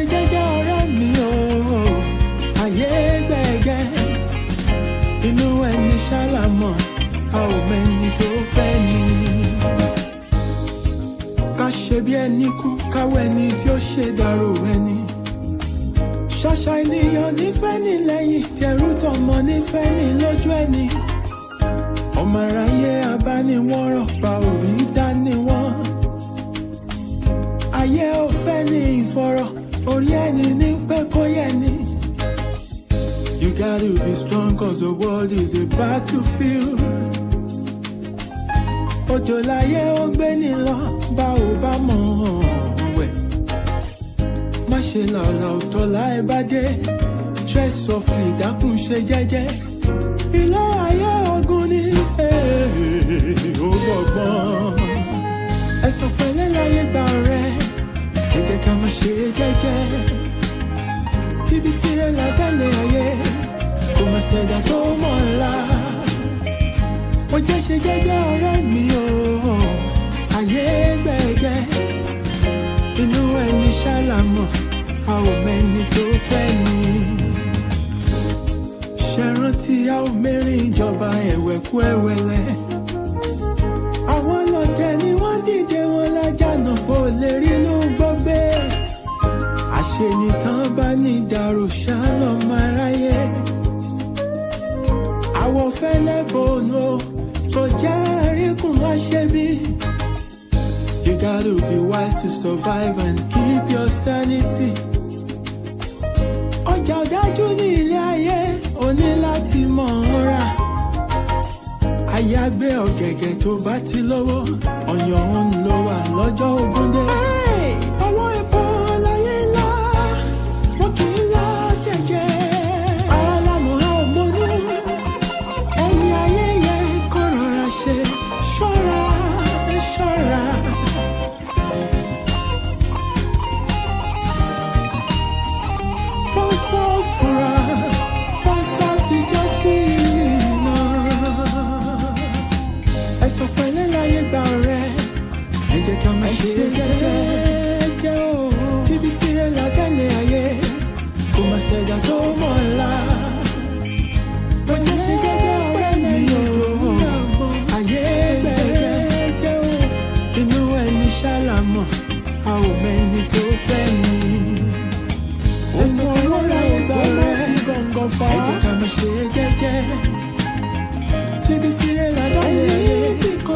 ṣe jẹ́jẹ́ ọ̀rẹ́ mi o, ayé gbẹ̀gẹ́. Inú ẹni ṣàlàmọ̀, a ò mẹ́ni tó fẹ́ ni. Ká ṣe bí ẹni kú, káwọ́ ẹni tí ó ṣe dàrò ẹni. Ṣàṣà ènìyàn nífẹ̀ẹ́ ní lẹ́yìn, tẹrú tọmọ nífẹ̀ẹ́ ní lójú ẹni. Ọmọ aráyé abániwọ̀rọ̀ pa òrí dání wọ́n. Ayé ò fẹ́ ní ìfọ̀rọ̀, orí ẹni ní pẹ́ kó yẹ ni. You gotta be strong cause the world is a battlefield. Òjò láyé ó gbé ní lọ, bá ò bá mọ̀ wẹ̀. Má ṣe lọ́la òtọ́ láì bá dé, tread softly dákun ṣe jẹ́jẹ́. Ilé ayé ogun ni ó gbọ̀gbọ́n. Ẹ̀sọ̀ pẹ̀lẹ́ láyé gbà rẹ̀, ẹ jẹ́ ká má ṣe jẹ́jẹ́. Ibi tí ẹ lábẹ́lẹ̀ ayé, kò má ṣẹ̀dá tó mọ̀ ńlá. Mo jẹ́ ṣe jẹ́jẹ́ ọ̀rẹ́ mi o, ayé gbẹ̀gẹ́. Inú ẹni ṣàlàmọ̀, a ò mẹ́ni tó fẹ́ ni. Ṣé rántí a ò mẹ́rin ìjọba ẹ̀wẹ̀kú ẹ̀wẹ̀lẹ̀. Àwọn lọ́tẹ̀ ni wọ́n dìde wọn lájànà kó lè rí inú gbọ́gbé. Àṣenìtàn bá ní dàrú ṣálọ̀ máa ráyé. Àwọ̀ fẹ́lẹ́ bòónù kò jẹ́ àríkùn wá ṣe bí. You gotta be wise to survive and keep your sanity. Ọjà ọ̀dájú ní ilé ayé, o ní láti mọ̀ ọ́n rà. Àyàgbé ọ̀gẹ̀gẹ̀ tó bá ti lówó, ọ̀yàn òun ló wà lọ́jọ́ ogún dé. Ọwọ́ epo láyé ńlá, wọ́n kì í lá tẹ̀jẹ̀. Ara lámù á ò mọ́nú, ẹni ayé yẹ kó rọra ṣe. Ṣọ́ra, ṣọ́ra. Pọ́sọ̀ fura, pọ́sọ̀ ti jọ́ sí iná. Ẹ̀sọ̀ pẹ̀lẹ́ láyé gbà rẹ̀, ẹ jẹ́ ká má ṣe jẹ́jẹ́ o. Tíbi tirẹ̀ lábẹ́lẹ̀ ayé, kò má ṣẹ̀dá tó mọ̀ ńlá. Mo jẹ́ ṣe jẹ́jẹ́ ọ̀rẹ́ mi o, ayé gbẹ̀gẹ́ o. Inú ẹni ṣàlàmọ̀, a ò mẹ́ni tó fẹ́ ni. Ẹ̀sọ̀ pẹ̀lẹ́ láyé gbà rẹ̀, ẹ jẹ́ ká má ṣe jẹ́jẹ́. Tíbi tirẹ̀ lábẹ́lẹ̀ ayé, kò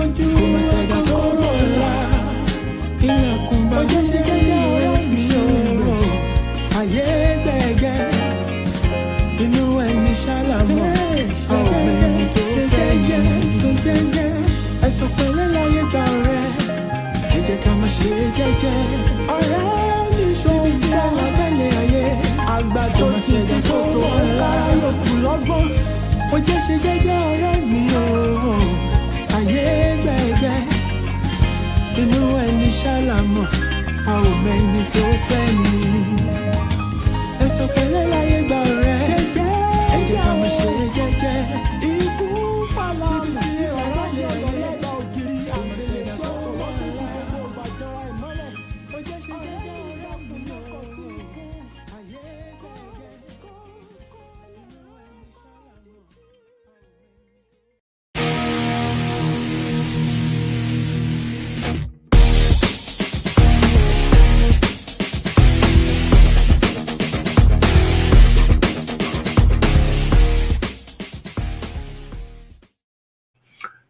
má ṣẹ̀dá tó mọ̀ ńlá. Ilẹ̀kùn bá jẹ́ ṣe jẹ́jẹ́ ọ̀rẹ́ mi o, ayé gbẹ̀gẹ́. Inú ẹni ṣàlàmọ̀, a ò mẹ́ni tó fẹ́ ni. Ẹ̀sọ̀ pẹ̀lẹ́ láyé gbà rẹ̀, ẹ jẹ́ ká má ṣe jẹ́jẹ́. Ọ̀rẹ́ mi ṣòwò tí a lábẹ́lẹ̀ ayé, àgbà tó ti ti tó tó ńlá yòókù lọ́gbọ́n. Mo jẹ́ ṣe jẹ́jẹ́ ọ̀rẹ́ mi o, ayé gbẹ̀gẹ́. Inú ẹni ṣàlàmọ̀, a ò mẹ́ni tó fẹ́ ni. Ẹ̀sọ̀ pẹ̀lẹ́ láyé gbà rẹ̀, ẹ jẹ́ ká má ṣe jẹ́jẹ́. Ikú pàlà mi ọ̀rọ̀ yẹn lọ́lọ́dọ̀ ògiri. Àgbẹ̀lẹ̀ tó wọ́n ti fi gbogbo bàjọ́ra ìmọ́lẹ̀. Mo jẹ́ ṣe jẹ́jẹ́ ọ̀rẹ́ mi o, ayé gbẹ̀gẹ́. Inú ẹni ṣàlàmọ̀.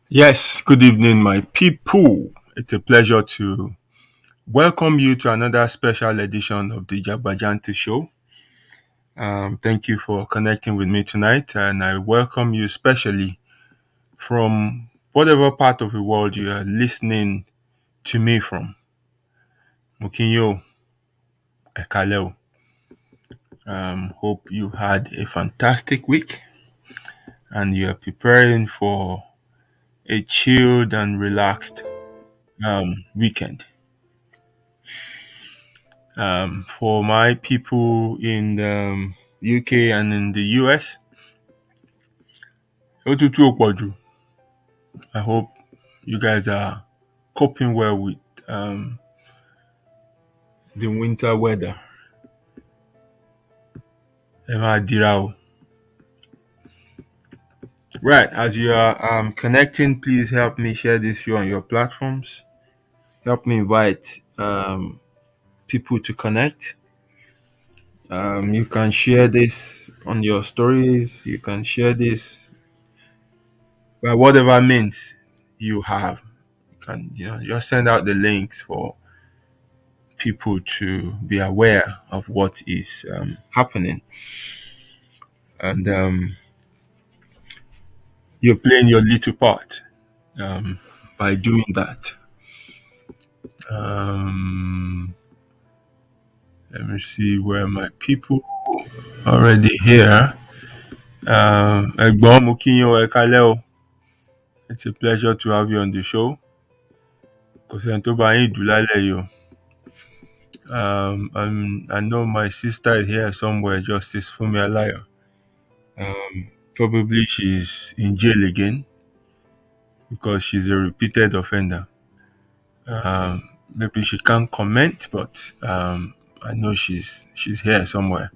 Yes, good evening, my people. It's a pleasure to welcome you to another special edition of the Jagbajanti Show. Thank you for connecting with me tonight, and I welcome you especially from whatever part of the world you are listening to me from. Mukinyo, Ekaleo. Hope you had a fantastic week and you are preparing for a chilled and relaxed weekend. For my people in the UK and in the US, I hope you guys are coping well with the winter weather. Emma Dirao. Right, as you are connecting, please help me share this show on your platforms. Help me invite people to connect. You can share this on your stories. You can share this by whatever means you have. You can just send out the links for people to be aware of what is happening, and you're playing your little part um, by doing that. Um, Let me see where my people already here. Ẹ̀gbọ́n mo kí yín o, ẹ kálẹ́ o. It's a pleasure to have you on the show. Kò sẹ́ni tó bá yín dùn lálẹ́ yìí o. I know my sister is here somewhere, Justice Fumi Alayo. Probably she's in jail again because she's a repeated offender. Maybe she can't comment, but I know she's here somewhere.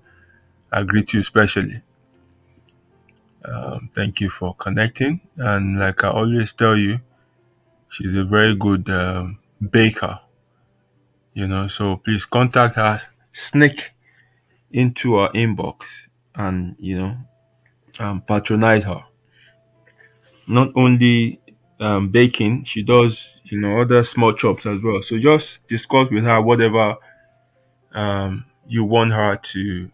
I greet you especially. Thank you for connecting. And like I always tell you, she's a very good baker. So please contact her, sneak into her inbox, and patronize her. Not only baking, she does other small chops as well. So just discuss with her whatever you want her to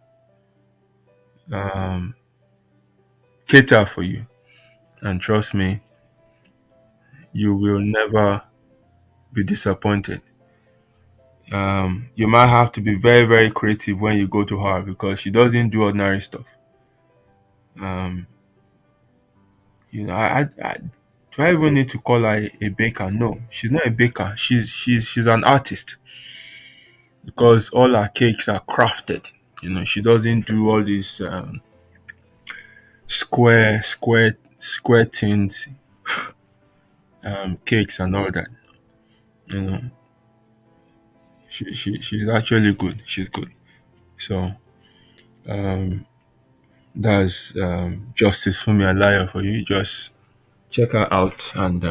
um, cater for you, and trust me, you will never be disappointed. You might have to be very, very creative when you go to her because she doesn't do ordinary stuff. Um, do I even need to call her a baker? No, she's not a baker. She's an artist because all her cakes are crafted. She doesn't do all these square tins cakes and all that. You know, she's actually good. She's good. So um, that's Justice Fumi Alaya for you. Just check her out, and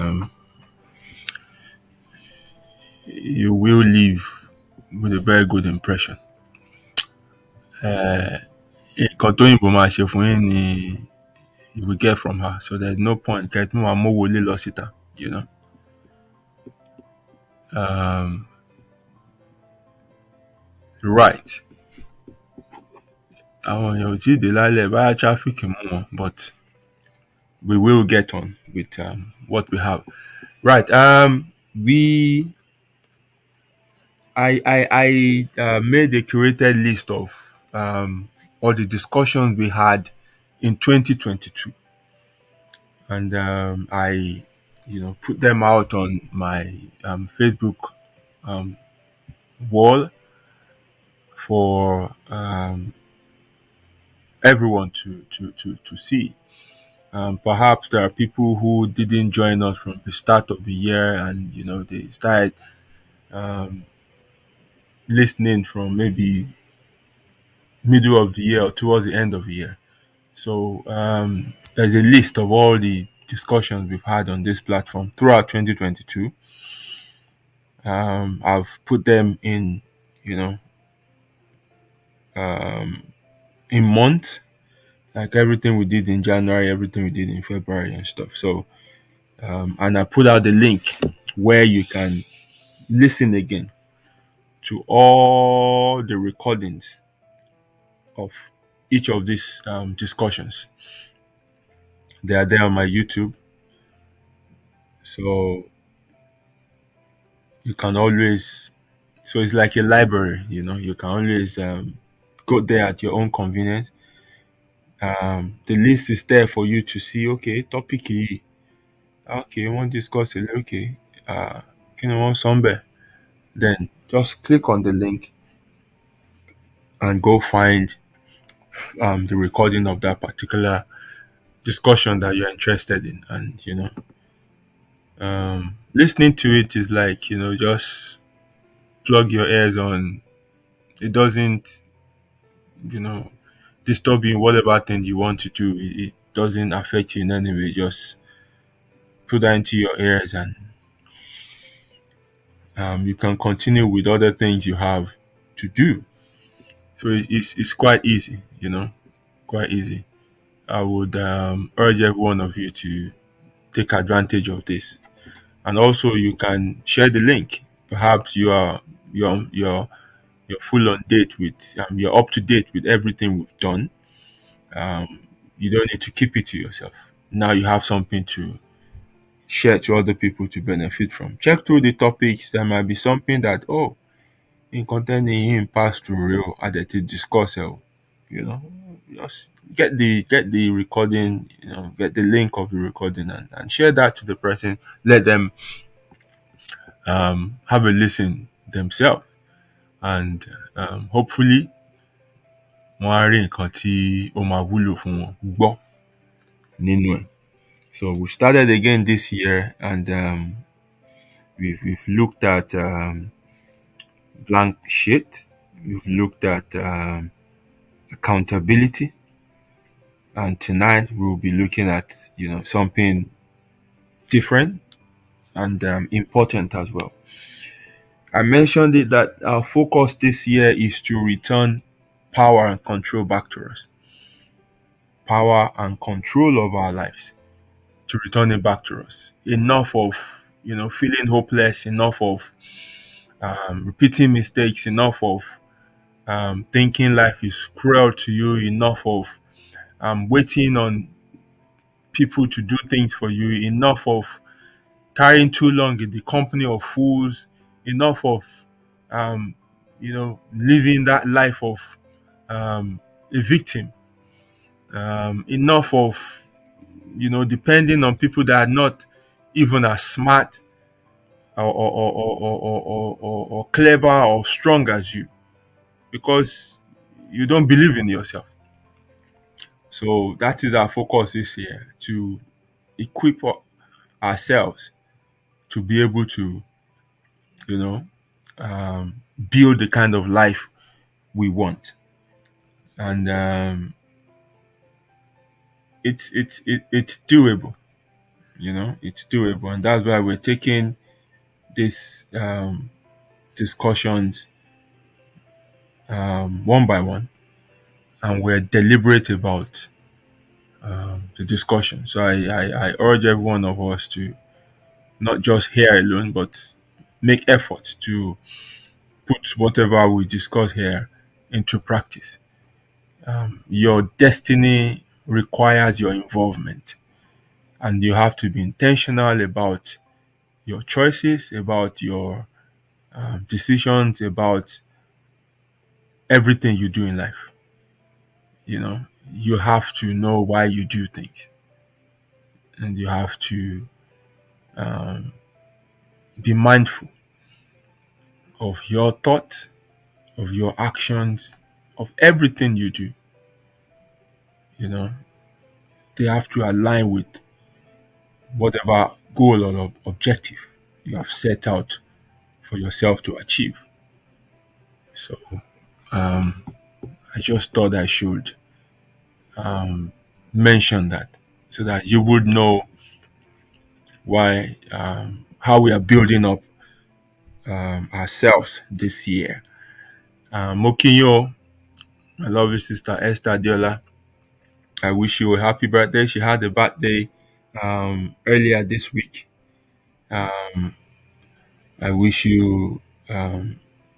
you will leave with a very good impression. Nǹkan tóyìnbó máa ṣe fún yín ni you will get from her. So there's no point kẹ́ ẹ tún máa mówó lé lọ síta. Um, right. Àwọn èèyàn ò tí ì dé lálẹ́ báyà traffic mú wọn, but we will get on with what we have. Right. I made a curated list of all the discussions we had in 2022, and I put them out on my Facebook wall for everyone to see. Perhaps there are people who didn't join us from the start of the year, and they started listening from maybe middle of the year or towards the end of the year. So there's a list of all the discussions we've had on this platform throughout 2022. I've put them in in months, like everything we did in January, everything we did in February and stuff. So and I put out the link where you can listen again to all the recordings of each of these discussions. They are there on my YouTube. So you can always, so it's like a library, you can always go there at your own convenience. The list is there for you to see, okay, topic E. Okay, I want to discuss it. Okay, can I want somewhere? Then just click on the link and go find the recording of that particular discussion that you're interested in. And listening to it is like just plug your ears on. It doesn't disturb you in whatever thing you want to do. It doesn't affect you in any way. Just put that into your ears, and you can continue with other things you have to do. So it's quite easy, quite easy. I would urge every one of you to take advantage of this, and also you can share the link. Perhaps you're full on date with you're up to date with everything we've done. You don't need to keep it to yourself. Now you have something to share to other people to benefit from. Check through the topics. There might be something that, in content in pass through real added to discuss. You know, just get the recording. Get the link of the recording, and share that to the person. Let them have a listen themselves, and hopefully wọ́n á rí nǹkan tí ó máa wúlò fún wọn gbọ́ nínú ẹ̀. So we started again this year, and we've looked at blank sheet. We've looked at accountability, and tonight we'll be looking at something different and important as well. I mentioned it that our focus this year is to return power and control back to us. Power and control of our lives, to return it back to us. Enough of feeling hopeless. Enough of repeating mistakes. Enough of thinking life is cruel to you. Enough of waiting on people to do things for you. Enough of tarrying too long in the company of fools. Enough of living that life of a victim. Enough of depending on people that are not even as smart or clever or strong as you, because you don't believe in yourself. So that is our focus this year, to equip ourselves to be able to build the kind of life we want. And it's doable. It's doable, and that's why we're taking these discussions one by one, and we're deliberate about the discussion. So I urge every one of us to not just hear alone, but make effort to put whatever we discuss here into practice. Your destiny requires your involvement, and you have to be intentional about your choices, about your decisions, about everything you do in life. You have to know why you do things, and you have to be mindful of your thoughts, of your actions, of everything you do. They have to align with whatever goal or objective you have set out for yourself to achieve. So I just thought I should mention that, so that you would know why how we are building up ourselves this year. Mokinyo, my lovely sister Esther Diola, I wish you a happy birthday. She had a birthday earlier this week. I wish you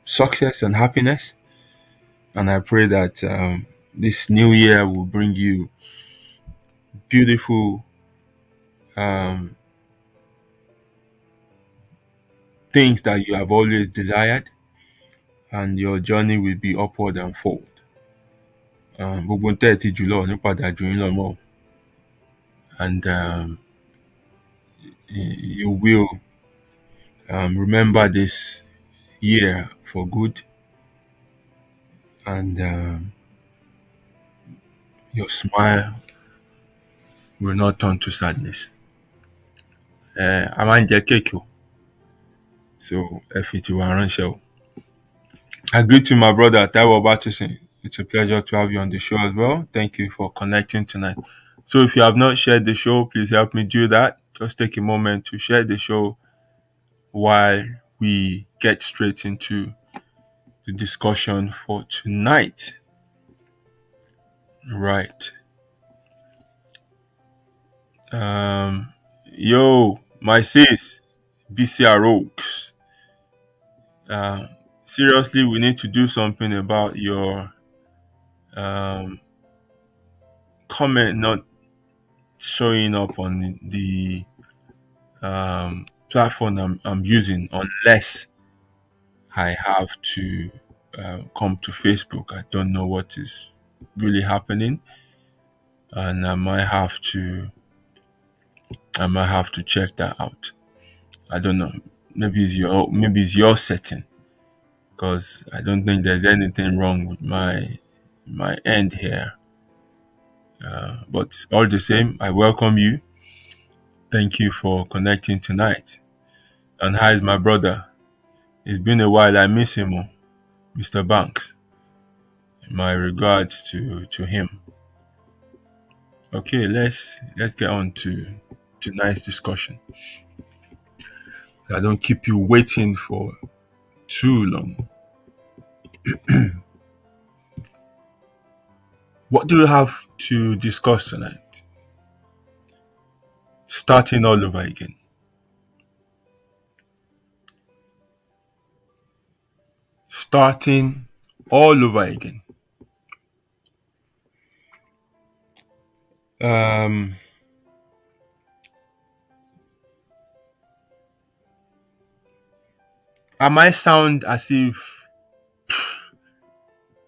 success and happiness, and I pray that this new year will bring you beautiful things that you have always desired, and your journey will be upward and forward. Gbogbo ń tẹ́ ẹ ti jùlọ ní padà jù yín lọ mọ́, and you will remember this year for good, and your smile will not turn to sadness. A máa ń jẹ kéèkì o, so ẹ fi tiwa ránṣẹ́ o. I greet you, my brother Taiwo Batusin. It's a pleasure to have you on the show as well. Thank you for connecting tonight. So, if you have not shared the show, please help me do that. Just take a moment to share the show while we get straight into the discussion for tonight. Right. Yo, my sis, BCR Oaks. Um, Seriously, we need to do something about your um, comment not showing up on the platform I'm using unless I have to come to Facebook. I don't know what is really happening, and I might have to check that out. I don't know. Maybe it's your setting because I don't think there's anything wrong with my end here. But all the same, I welcome you. Thank you for connecting tonight. And hi is my brother. It's been a while. I miss him, Mr. Banks. My regards to him. Okay, let's get on to tonight's discussion. I don't keep you waiting for too long. What do you have to discuss tonight? Starting all over again. Starting all over again. Um, I might sound as if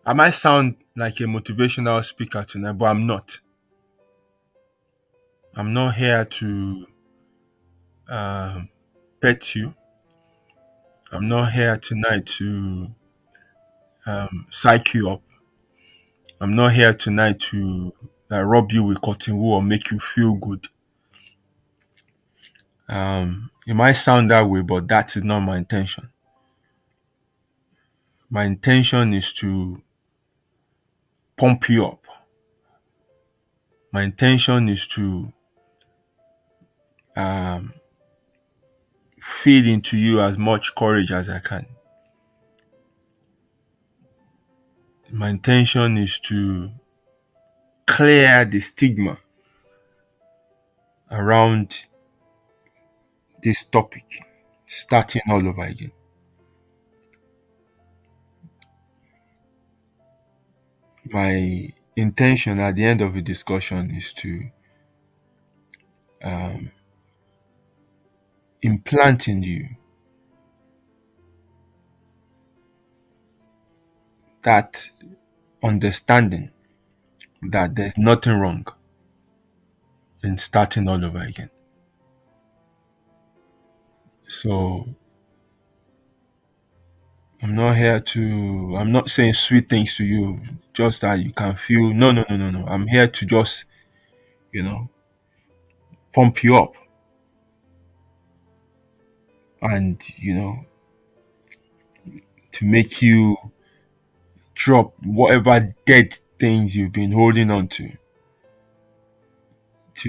I might sound like a motivational speaker tonight, but I'm not. I'm not here to um, pet you. I'm not here tonight to psych you up. I'm not here tonight to rub you with cotton wool or make you feel good. It might sound that way, but that is not my intention. My intention is to pump you up. My intention is to um, feed into you as much courage as I can. My intention is to clear the stigma around this topic, starting all over again. My intention at the end of the discussion is to um, implant in you that understanding that there's nothing wrong in starting all over again. So I'm not saying sweet things to you just that you can feel. No, no, no, no, no. I'm here to just, you know, pump you up and, to make you drop whatever dead things you've been holding on to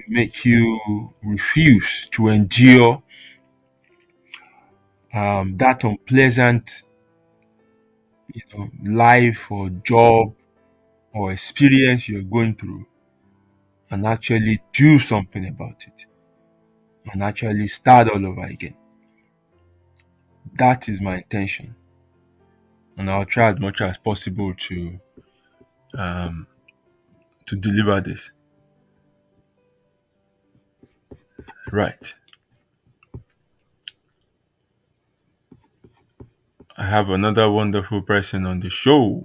make you refuse to endure that unpleasant, life or job or experience you're going through and actually do something about it and actually start all over again. That is my intention. And I'll try as much as possible um, to deliver this. Right. I have another wonderful person on the show.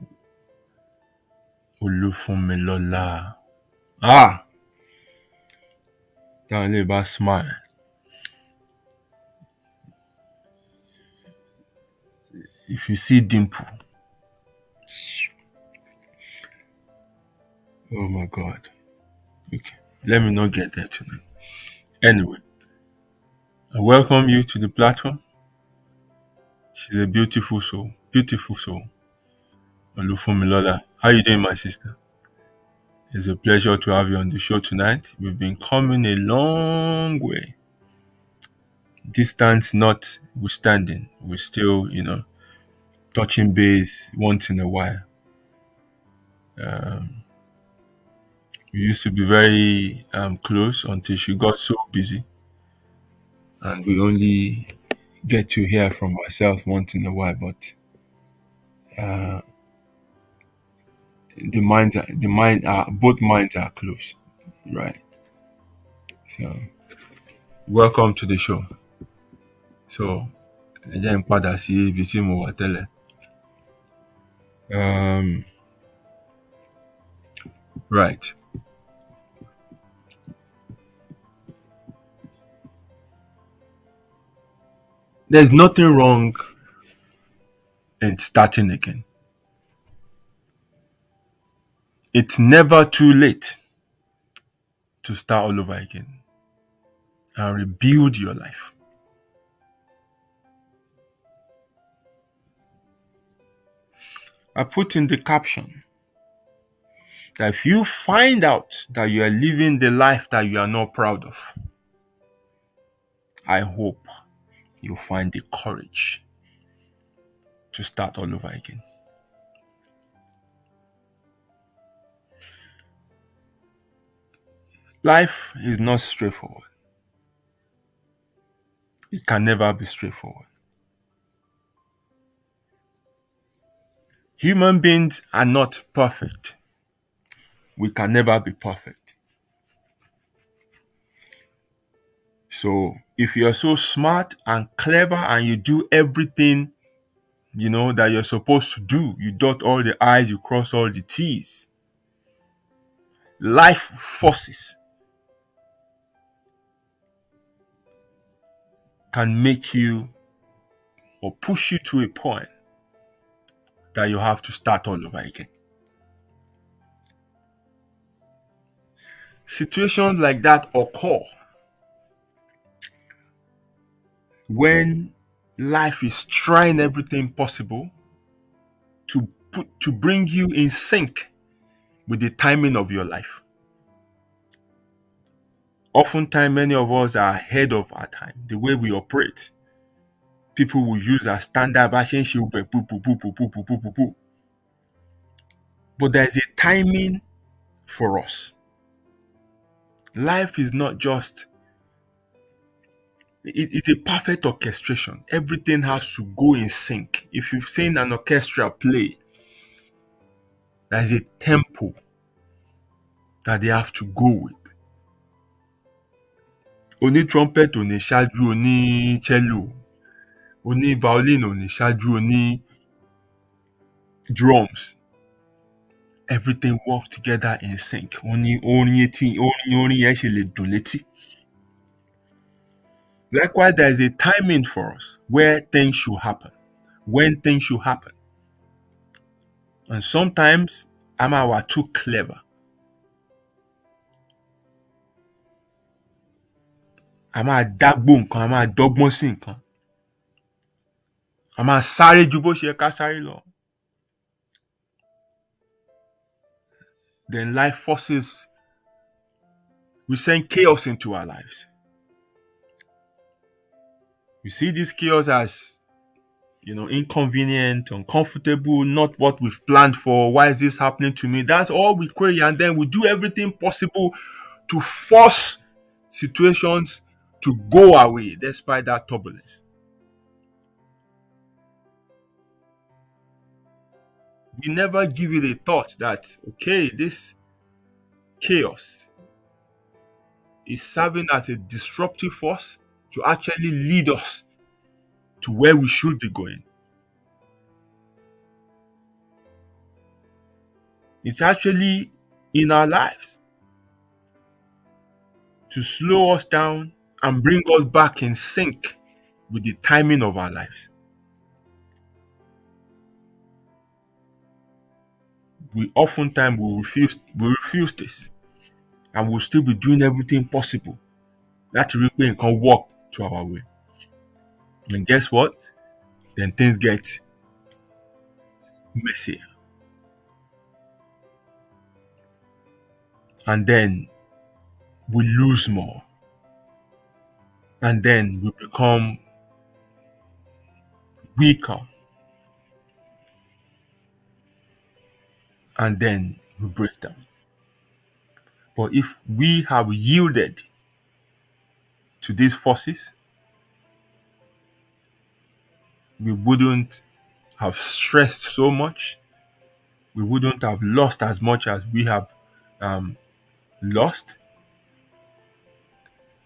Olufunmilola. Ah, that little smile. If you see dimple, oh my God. Okay, let me not get there tonight. Anyway, I welcome you to the platform. She's a beautiful soul. Beautiful soul. Olufunmilola. How you doing, my sister? It's a pleasure to have you on the show tonight. We've been coming a long way. Distance notwithstanding, we're still, touching base once in a while. We used to be very close until she got so busy, and we only get to hear from myself once in a while. But uh, both minds are close, right? So welcome to the show. So ẹ jẹ́ n padà sí ibi tí mo wà tẹ́lẹ̀. Um, right. There's nothing wrong in starting again. It's never too late to start all over again and rebuild your life. I put in the caption that if you find out that you are living the life that you are not proud of, I hope you find the courage to start all over again. Life is not straightforward. It can never be straightforward. Human beings are not perfect. We can never be perfect. So if you're so smart and clever and you do everything, that you're supposed to do, you dot all the I's, you cross all the T's, life forces can make you or push you to a point that you have to start all over again. Situations like that occur when life is trying everything possible to bring you in sync with the timing of your life. Oftentimes, many of us are ahead of our time. The way we operate, people will use as standard version. But there's a timing for us. Life is not just, it's a perfect orchestration. Everything has to go in sync. If you've seen an orchestra play, there's a tempo that they have to go with. Oní trumpet ò ní ṣáájú oní cello, oní violin ò ní ṣáájú oní drums. Everything works together in sync. Orin yẹn ṣe lè dùn létí. Likewise, there is a timing for us where things should happen, when things should happen. And sometimes we're too clever. A máa dágbò nǹkan, a máa dọ́gbọ́n sí nǹkan. A máa sáré ju bó ṣe yẹ ká sáré lọ. Then life forces, we send chaos into our lives. We see this chaos as, inconvenient, uncomfortable, not what we've planned for. Why is this happening to me? That's all we query, and then we do everything possible to force situations to go away despite that turbulence. We never give it a thought that, okay, this chaos is serving as a disruptive force to actually lead us to where we should be going. It's actually in our lives to slow us down and bring us back in sync with the timing of our lives. We oftentimes will refuse this, and we'll still be doing everything possible that we can work to our way. And guess what? Then things get messier. and then we lose more, and then we become weaker, and then we break down. But if we have yielded to these forces, we wouldn't have stressed so much. We wouldn't have lost as much as we have um, lost.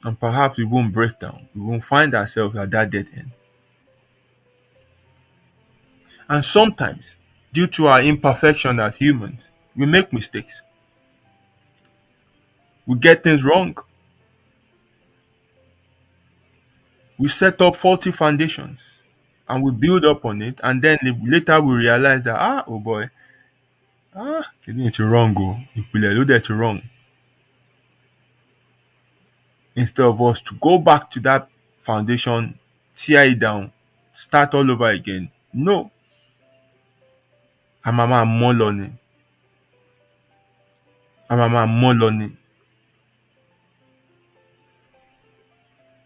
And perhaps we won't break down. We won't find ourselves at that dead end. And sometimes, due to our imperfection as humans, we make mistakes. We get things wrong. We set up faulty foundations and we build up on it. And then later we realize that, oh boy, it's wrong. Ìpìlẹ̀ ló dẹ̀ ti wrong. Instead of us to go back to that foundation, tear it down, start all over again. No. I'm a more learning.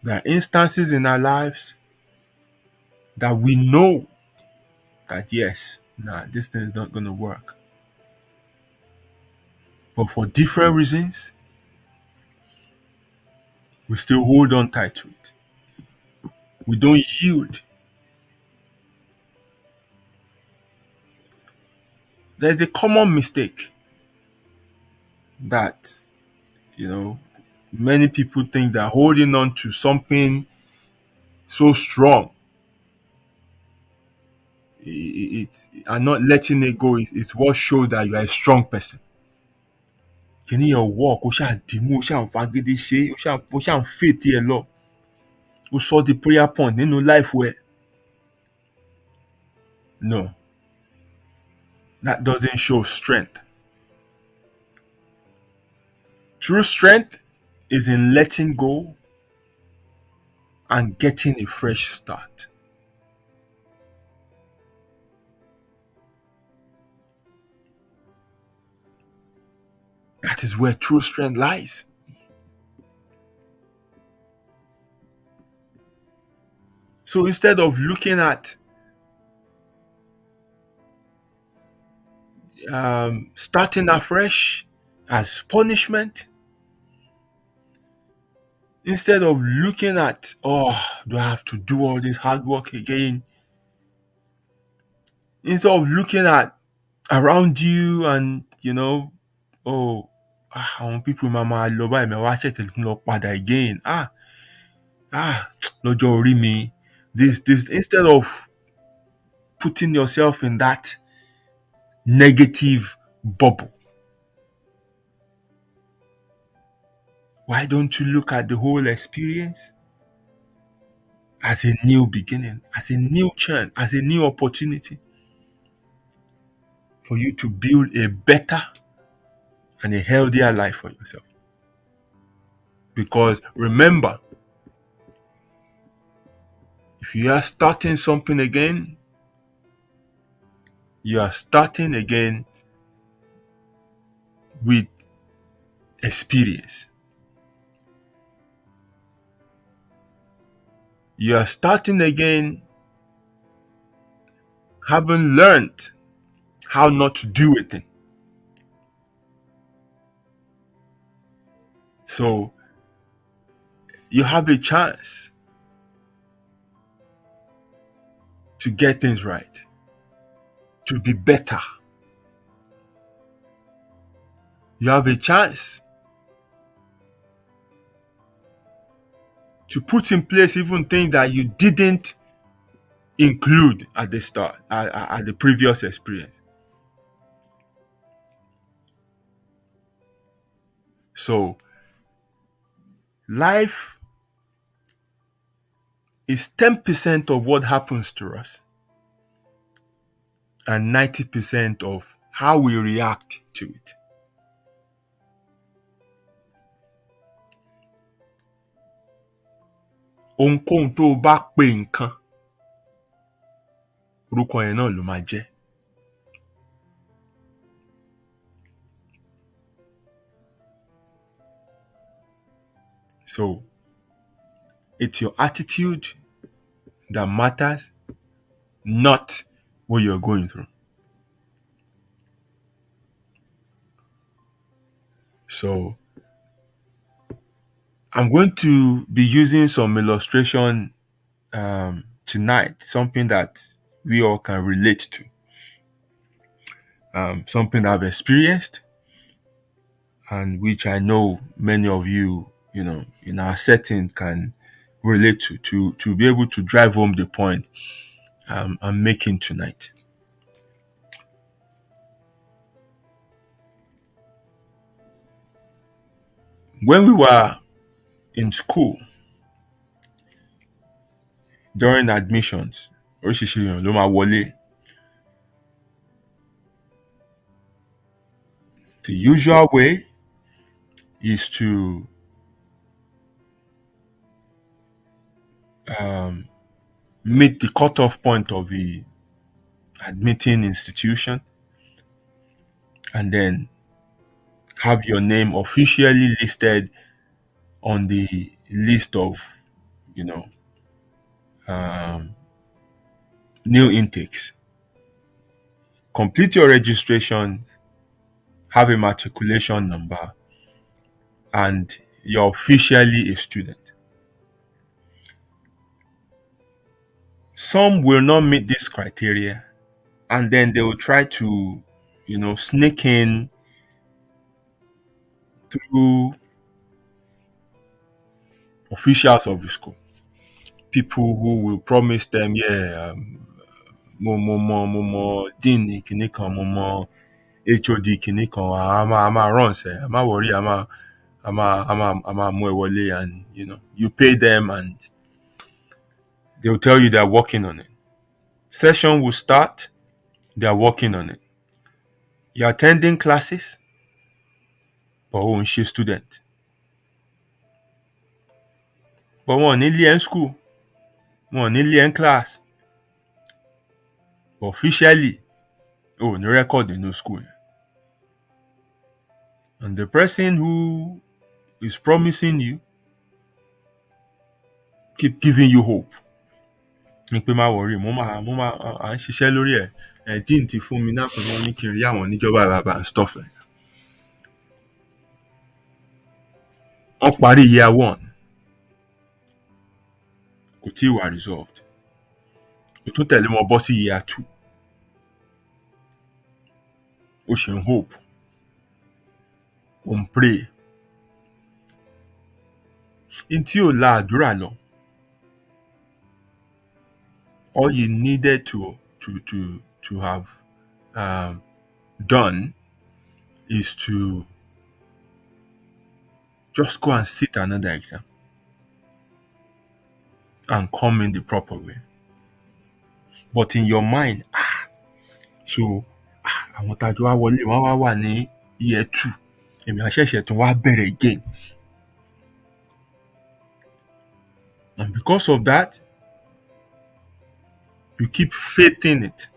There are instances in our lives that we know that yes, this thing is not going to work. But for different reasons, we still hold on tight to it. We don't yield. There's a common mistake that, many people think that holding on to something so strong, it's and not letting it go, it's what shows that you are a strong person. Can your walk, o ṣáà dìímú, o ṣáà ń fagídí ṣe, o ṣáà ń faith ẹ lọ. O sọ the prayer point nínú life where no, that doesn't show strength. True strength is in letting go and getting a fresh start. That is where true strength lies. So instead of looking at starting afresh as punishment, instead of looking at, do I have to do all this hard work again? Instead of looking at around you and, àwọn people máa lọ báyìí máa wá ṣẹ̀ṣẹ̀ tún lọ padà again. Lọ́jọ́ orí mi. This instead of putting yourself in that negative bubble, why don't you look at the whole experience as a new beginning, as a new chance, as a new opportunity for you to build a better and a healthier life for yourself? Because remember, if you are starting something again, you are starting again with experience. You are starting again having learned how not to do a thing. So you have a chance to get things right, to be better. You have a chance to put in place even things that you didn't include at the start, at the previous experience. So life is 10% of what happens to us and 90% of how we react to it. Ohunkóhun tó o bá pè nǹkan, orúkọ yẹn náà ló máa jẹ́. So it's your attitude that matters, not what you're going through. So I'm going to be using some illustration tonight, something that we all can relate to, something I've experienced, and which I know many of you, in our setting can relate to be able to drive home the point I'm making tonight. When we were in school during admissions, oríṣiríṣi èèyàn ló máa wọlé. The usual way is to um, meet the cutoff point of the admitting institution and then have your name officially listed on the list of, you know, um, new intakes. Complete your registration, have a matriculation number, and you're officially a student. Some will not meet this criteria, and then they will try to, sneak in through officials of the school. People who will promise them, yeah, mo dean kìíní kan, mo mọ HOD kìíní kan, a máa run sẹ, a máa worry, a máa mú ẹ wọlé, and you pay them and they'll tell you they're working on it. Session will start, they're working on it. You're attending classes, but ò ń ṣe student. But wọn ò ní lé ẹ ní school, wọn ò ní lé ẹ ní class. But officially, ní record in no school. And the person who is promising you keep giving you hope. Ní pé má worry, mo máa à ń ṣiṣẹ́ lórí ẹ̀. Dean ti fún mi náà pé wọ́n ní kí n rí àwọn níjọba àbàbà and stuff like that. Wọ́n parí year 1. Kò tí ì wà resolved. Ó tún tẹ̀lé wọn bọ́ sí year 2. Ó ṣe ń hope. Ó ń pray. In tí ò la àdúrà lọ. All you needed to have done is to just go and sit another exam and come in the proper way. But in your mind, àwọn tájọ wá wọlé wọ́n wá wà ní year 2. Èmi àṣẹ̀ṣẹ̀ tún wá bẹ̀rẹ̀ again. And because of that, you keep faithing it.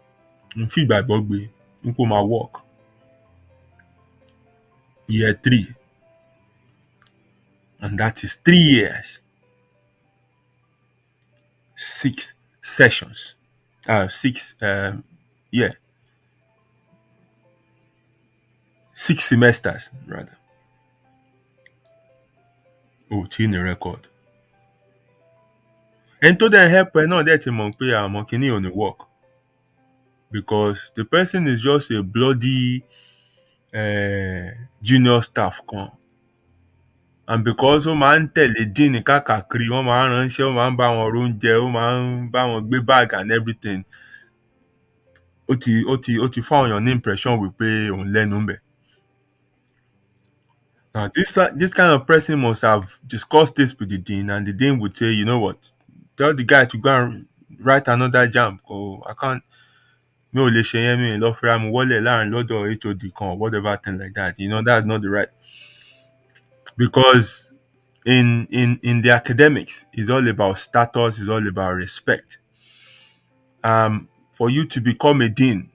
N fi ìgbàgbọ́ gbé n kò máa work. Year 3. And that is 3 years. 6 sessions. 6 6 semesters rather. Tí ní record. Ẹni tó dẹ̀ help ẹ náà dẹ̀ ti mọ̀ pé àmọ́ kíní ò ní work. Because the person is just a bloody junior staff kan. And because ó máa ń tẹ̀lé dean káàkiri, wọ́n máa ń ránṣẹ́, ó máa ń bá wọn róúnjẹ, ó máa ń bá wọn gbé bag and everything. Ó ti fáwọn èèyàn ní impression wípé òun lẹ́nu ń bẹ̀. Now this kind of person must have discussed this with the dean, and the dean would say, you know what, tell the guy to go and write another JAMB. I can't. Mi ò lè ṣe yẹn, mi lọ fẹ́ra mi wọlé láàrin lọ́dọ̀ HOD kan or whatever thing like that. That's not the right. Because in the academics, it's all about status, it's all about respect. For you to become a dean,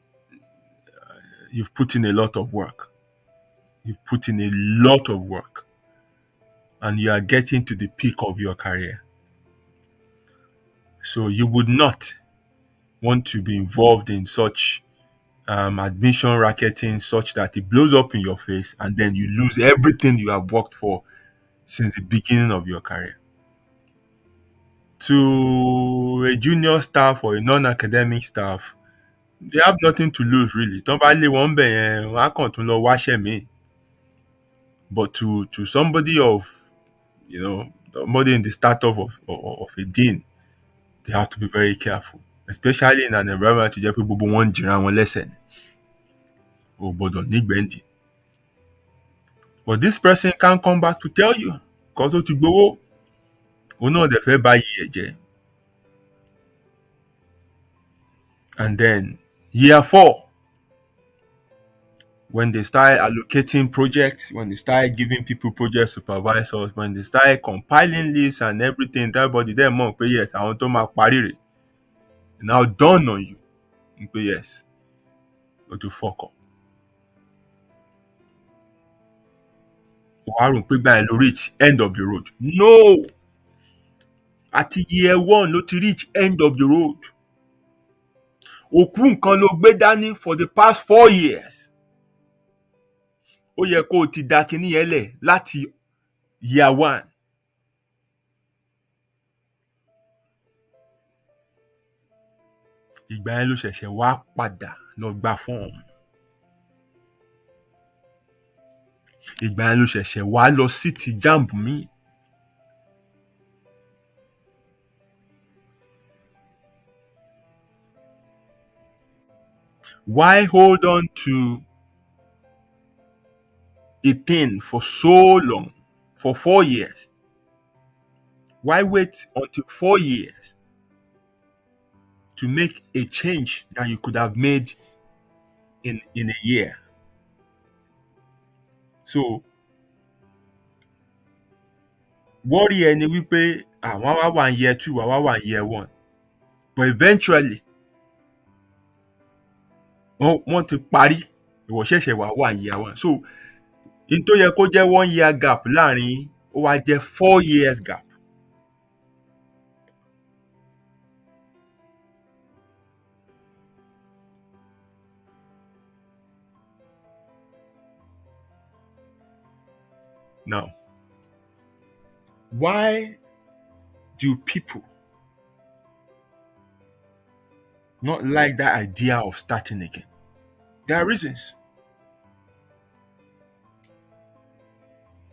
you've put in a lot of work. You've put in a lot of work. and you are getting to the peak of your career. So you would not want to be involved in such admission racketing such that it blows up in your face and then you lose everything you have worked for since the beginning of your career. To a junior staff or a non-academic staff, they have nothing to lose really. Tán bá lé wọn bẹ̀ yẹn, wọ́n á kàn tún lọ wáṣẹ́ míì. But to somebody of, somebody in the status of a dean, they have to be very careful, especially in an environment tó jẹ́ pé gbogbo wọn ń jìra wọn lẹ́sẹ̀ ni. O gbọ́dọ̀ nígbẹ̀ndì. But this person can't come back to tell you because ó ti gbowó. Òun náà dẹ̀ fẹ́ bá yí ẹ̀ jẹ́. And then year 4, when they start allocating projects, when they start giving people project supervisors, when they start compiling lists and everything, everybody then mọ̀ pé yes, àwọn tó máa parí rẹ̀. It now dawn on you pé yes, but to fuck up. Wàá rò pé báyìí ló reach end of the road. No! Àti year 1 ló ti reach end of the road. Òkú nǹkan ló gbé dání for the past 4 years. Ó yẹ kó o ti da kinní yẹn lẹ̀ láti year 1. Ìgbà yẹn ló ṣẹ̀ṣẹ̀ wá padà lọ gba fọ́ọ̀mù. Ìgbà yẹn ló ṣẹ̀ṣẹ̀ wá lọ sí ti JAMB míì. Why hold on to a thing for so long, for 4 years? Why wait until 4 years to make a change that you could have made in a year? So, worry ẹni wípé àwọn wá wà in year 2, àwọn wà in year 1. But eventually, wọ́n ti parí, ìwọ ṣẹ̀ṣẹ̀ wà in year 1. So, in tó yẹ kó jẹ́ 1 year gap láàrin, ó wá jẹ́ 4 years gap. Now, why do people not like that idea of starting again? There are reasons.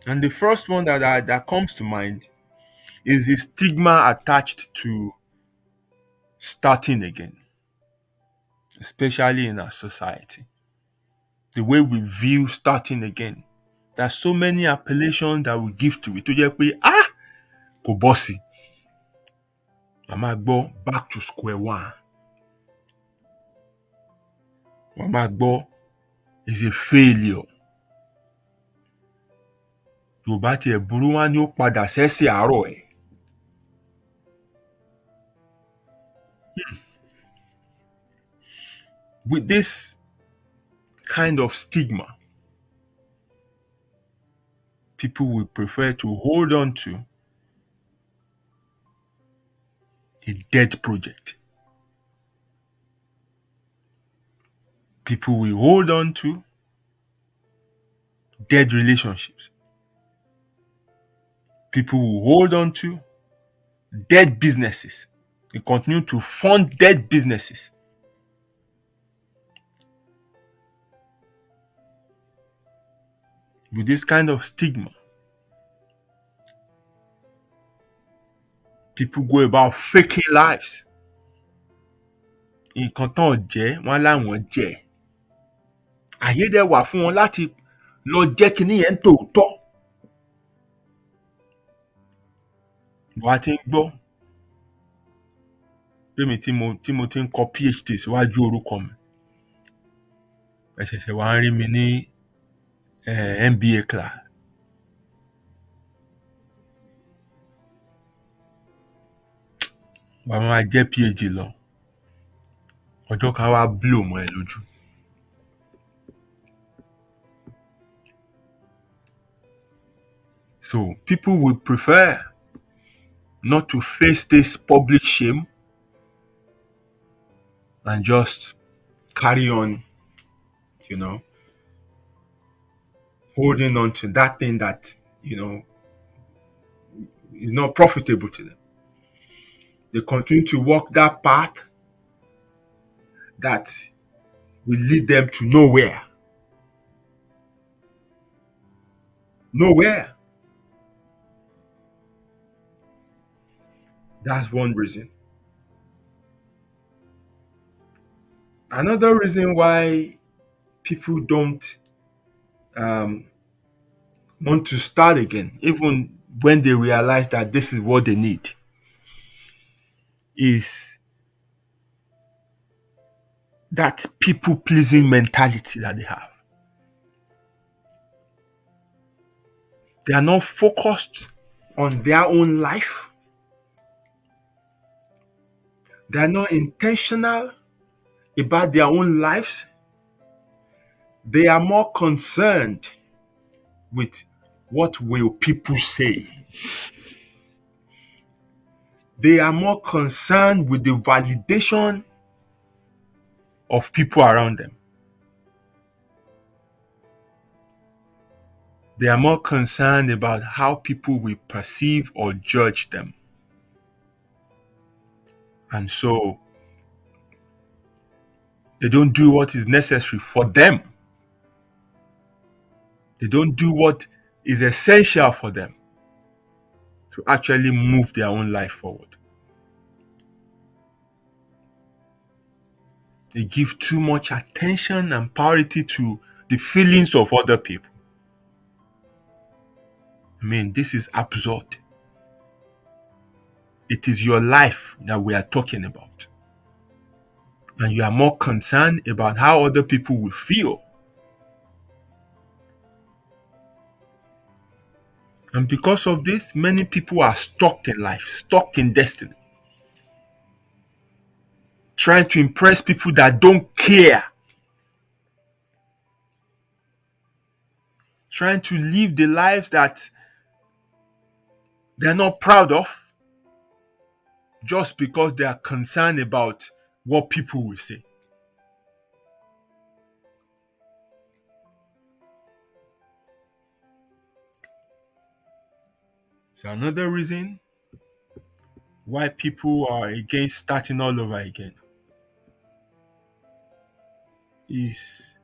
And the first one that comes to mind is the stigma attached to starting again, especially in our society. The way we view starting again. There are so many appellations that we give to it. Tó jẹ́ pé, kò bọ́ sí. Wàá máa gbọ́ back to square one. Wàá máa gbọ́ is a failure. Yorùbá tiẹ̀ burú wá ní ó padà sẹ́sẹ̀ àárọ̀ ẹ̀. With this kind of stigma, people will prefer to hold on to a dead project. People will hold on to dead relationships. People will hold on to dead businesses. They continue to fund dead businesses. With this kind of stigma, people go about faking lives. Nǹkan tán jẹ́, wọ́n láwọn jẹ́. Àyè dẹ̀ wà fún wọn láti lọ jẹ́ kinní yẹn tòótọ́. Wàá ti ń gbọ́ pé mi tí mo ti ń kọ PhD síwájú orúkọ mi. Ẹ ṣẹ̀ṣẹ̀ wá ń rí mi ní MBA class. Wàá máa jẹ́ PhD lọ. Ọjọ́ kan wá blow mọ́ ẹ lójú. So people would prefer not to face this public shame and just carry on, you know, holding on to that thing that, is not profitable to them. They continue to walk that path that will lead them to nowhere. Nowhere. That's one reason. Another reason why people don't um, want to start again, even when they realize that this is what they need, is that people pleasing mentality that they have. They are not focused on their own life. They are not intentional about their own lives. They are more concerned with what will people say. They are more concerned with the validation of people around them. They are more concerned about how people will perceive or judge them. And so they don't do what is necessary for them. They don't do what is essential for them to actually move their own life forward. They give too much attention and priority to the feelings of other people. I mean, this is absurd. It is your life that we are talking about. And you are more concerned about how other people will feel. And because of this, many people are stuck in life, stuck in destiny, trying to impress people that don't care, trying to live the lives that they're not proud of, just because they are concerned about what people will say. So another reason why people are against starting all over again is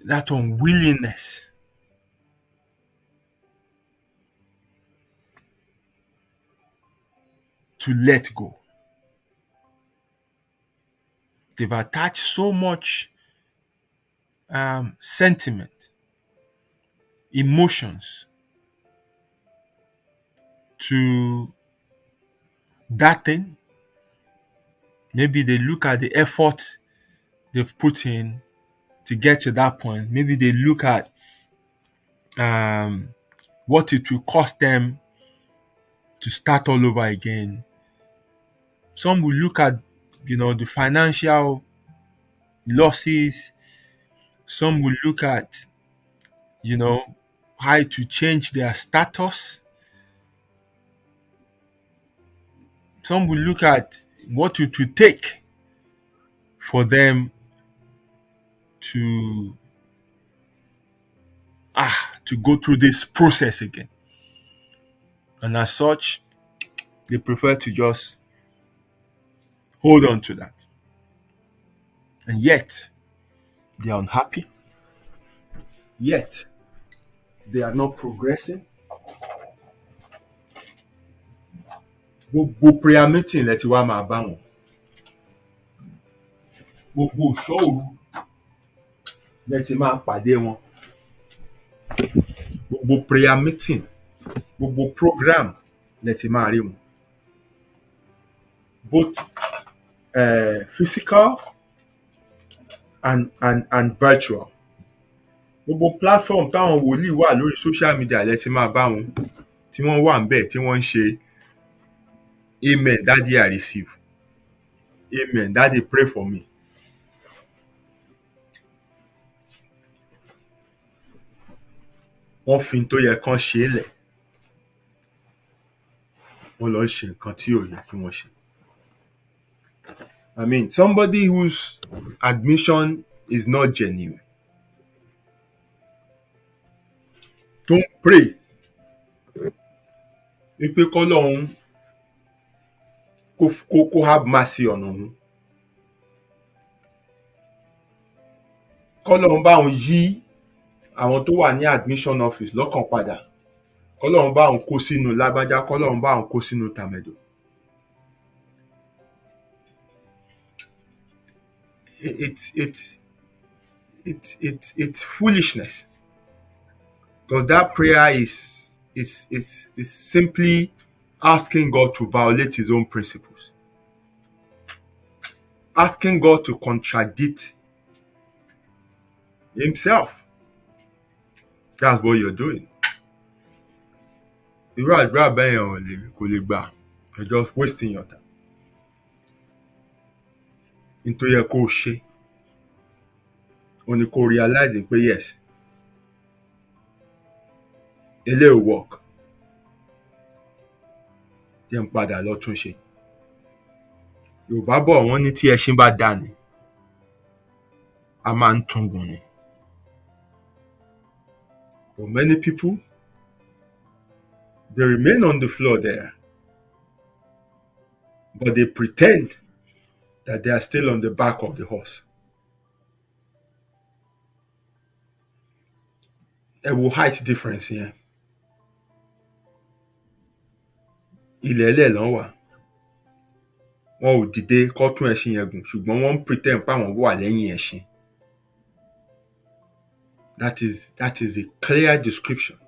that unwillingness to let go. They've attached so much sentiment, emotions to that thing. Maybe they look at the effort they've put in to get to that point. Maybe they look at what it will cost them to start all over again. Some will look at, the financial losses. Some will look at, how to change their status. Some will look at what it will take for them to go through this process again. And as such, they prefer to just hold on to that. And yet, they are unhappy. Yet, they are not progressing. Gbogbo prayer meeting lẹ ti wá máa bá wọn. Gbogbo ìṣọ́òru lẹ ti máa pàdé wọn. Gbogbo prayer meeting, gbogbo program lẹ ti máa rí wọn. Both physical and virtual. Gbogbo platform táwọn wòlíì wà lórí social media lẹ ti máa bá wọn. Tí wọ́n wà ńbẹ̀ tí wọ́n ń ṣe amen, daddy I receive. Amen, daddy pray for me. wọ́n fi tó yẹ kán ṣe é lẹ̀, wọ́n lọ ṣe nǹkan tí ò yẹ kí wọ́n ṣe. I mean, somebody whose admission is not genuine, don't pray wípé kọ́lọ́hún kó have mercy on òun. Kọ́lọ́hún bá òun yí àwọn tó wà ní admission office lọ́kàn padà. Kọ́lọ́hún bá òun kó sínú lágbájá, kọ́lọ́hún bá òun kó sínú tàmẹ̀dò. It's foolishness. Because that prayer is simply asking God to violate his own principles. Asking God to contradict himself. That's what you're doing. Irú àdúrà bẹ́yẹn kò lè gbà. You're just wasting your time. Nítorí yẹ kó o ṣe. O ní kó realize pé yes, eléyìí ò work. Jẹ́ n padà lọ tún ṣe. Yorùbá bọ̀ wọ́n ní tí ẹṣin bá dà ní, a máa ń tún gùn ni. But many people, they remain on the floor there, but they pretend that they are still on the back of the horse. Ẹ wo height difference yẹn. Ilẹ̀ ẹlẹ̀ lọ́n wà. Wọn ò dìde kọ́ tún ẹṣin yẹn gùn, ṣùgbọ́n wọ́n ń pretend pé àwọn wà lẹ́yìn ẹṣin. That is a clear description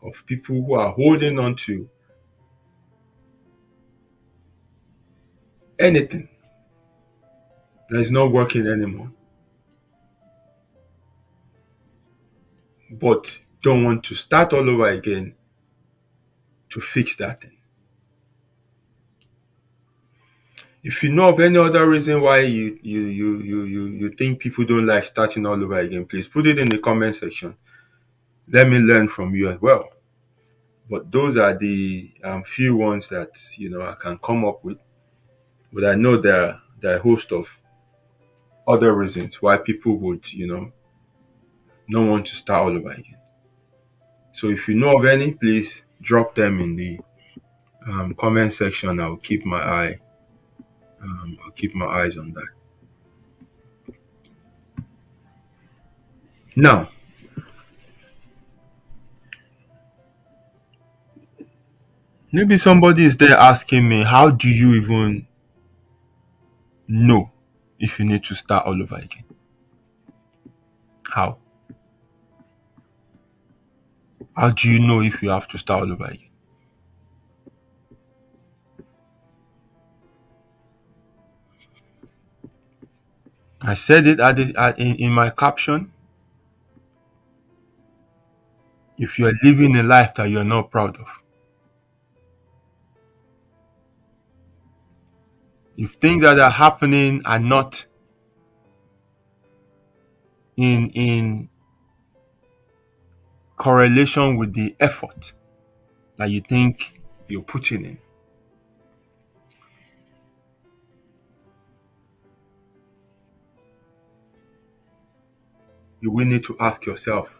of people who are holding on to anything that is not working anymore, but don't want to start all over again to fix that thing. If you know of any other reason why you think people don't like starting all over again, please put it in the comment section. Let me learn from you as well. But those are the few ones that I can come up with. But I know there are a host of other reasons why people would not want to start all over again. So if you know of any, please drop them in the comment section. I'll keep my eyes on that. Now, maybe somebody is there asking me, how do you even know if you need to start all over again? How? How do you know if you have to start all over again? I said it in my caption. If you're living a life that you're not proud of, if things that are happening are not in correlation with the effort that you think you're putting in, you will need to ask yourself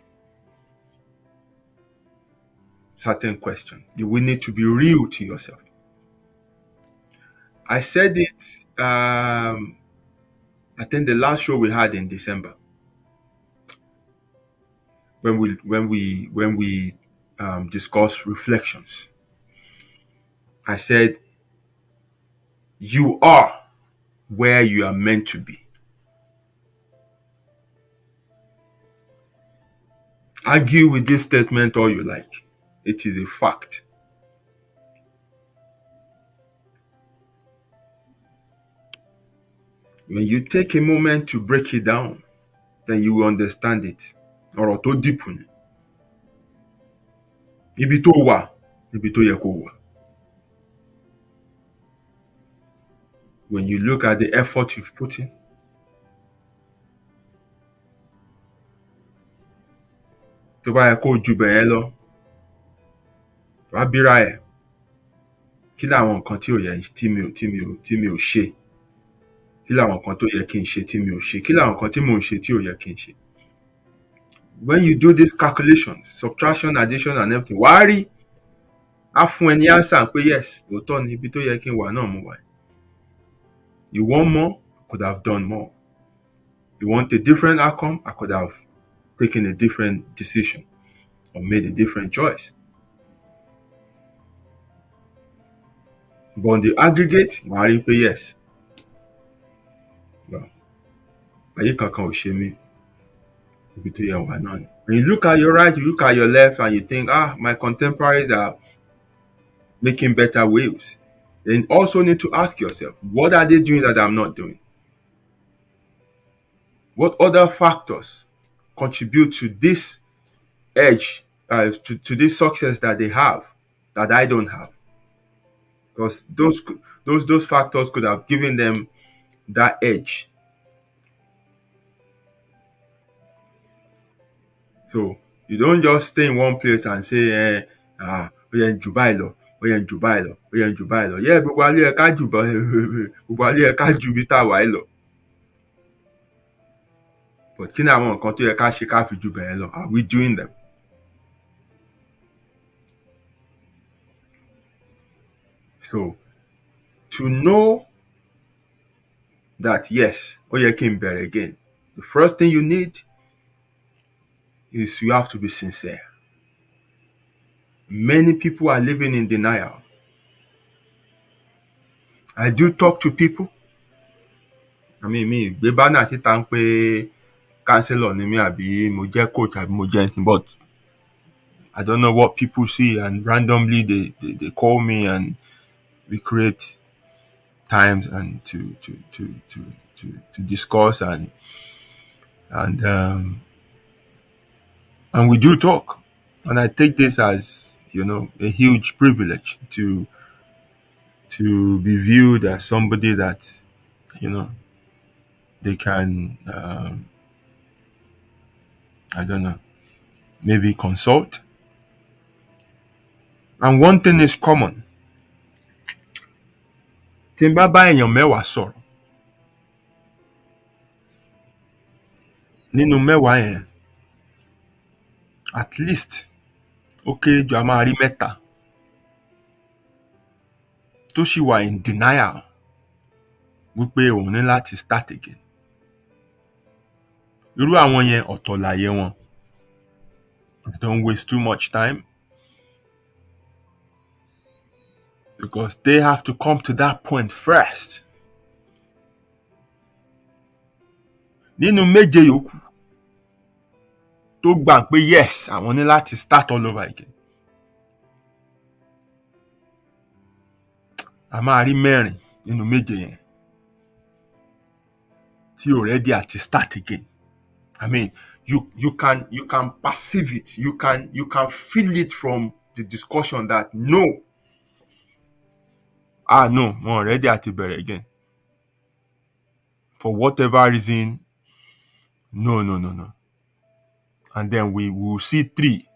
certain questions. You will need to be real to yourself. I said it, I think the last show we had in December, when we discussed reflections. I said, you are where you are meant to be. Argue with this statement all you like. It is a fact. When you take a moment to break it down, then you will understand it. Ọ̀rọ̀ tó deep ni. Ibi tó wà, ibi tó yẹ kó wà. When you look at the effort you've put in, tó bá yẹ kó ju bẹ̀yẹn lọ wá bíra ẹ̀ kí làwọn nǹkan tí ò yẹ tí mi ò ṣe, kí làwọn nǹkan tó yẹ kí n ṣe tí mi ò ṣe, kí làwọn nǹkan tí mò ń ṣe tí ò yẹ kí n ṣe. When you do these calculations, subtraction, addition and everything, wàá rí á fún ẹ ní answer pé yes òótọ́ ni ibi tó yẹ kí n wà náà mo wà. You want more? I could have done more. You want a different outcome? I could have taken a different decision or made a different choice. But on the aggregate, wàá rí pé yes. Well, ayé kankan ò ṣe mí. Ibi tó yẹ wà náà ni. When you look at your right, you look at your left, and you think, my contemporaries are making better waves. Then you also need to ask yourself, what are they doing that I'm not doing? What other factors contribute to this edge, to this success that they have, that I don't have? Because those factors could have given them that edge. So you don't just stay in one place and say, ó yẹ n jù báyìí lọ, ó yẹ n jù báyìí lọ, ó yẹ n jù báyìí lọ. Yeah, gbogbo alẹ́ ẹ ká jù gbogbo alẹ́ ẹ ká jù bí tá a wà yìí lọ. But kí ni àwọn nǹkan tó yẹ ká ṣe ká fi jù bẹ́ẹ̀ lọ? Are we doing them? So to know that yes, ó yẹ kí n bẹ̀rẹ̀ again, the first thing you need is you have to be sincere. Many people are living in denial. I do talk to people. I mean, gbé bánà síta ń pé counselor ni mí àbí mo jẹ́ coach àbí mo jẹ́ anything, but I don't know what people see, and randomly they call me and we create times and to discuss and we do talk, and I take this as a huge privilege to be viewed as somebody that they can I don't know, maybe consult. And one thing is common. Tí n bá bá èèyàn mẹ́wàá sọ̀rọ̀, nínú mẹ́wàá yẹn at least ó kéré jù a máa rí mẹ́ta tó sì wà in denial wípé òun ní láti start again. Irú àwọn yẹn ọ̀tọ̀ láyé wọn. Don't waste too much time, because they have to come to that point first. Nínú méje yòókù tó gbà pé yes, àwọn ní láti start all over again, a máa rí mẹ́rin nínú méje yẹn tí already àti start again. I mean, you can perceive it, you can feel it from the discussion that no, wọn already àti bẹ̀rẹ̀ again. For whatever reason, no. And then we will see 3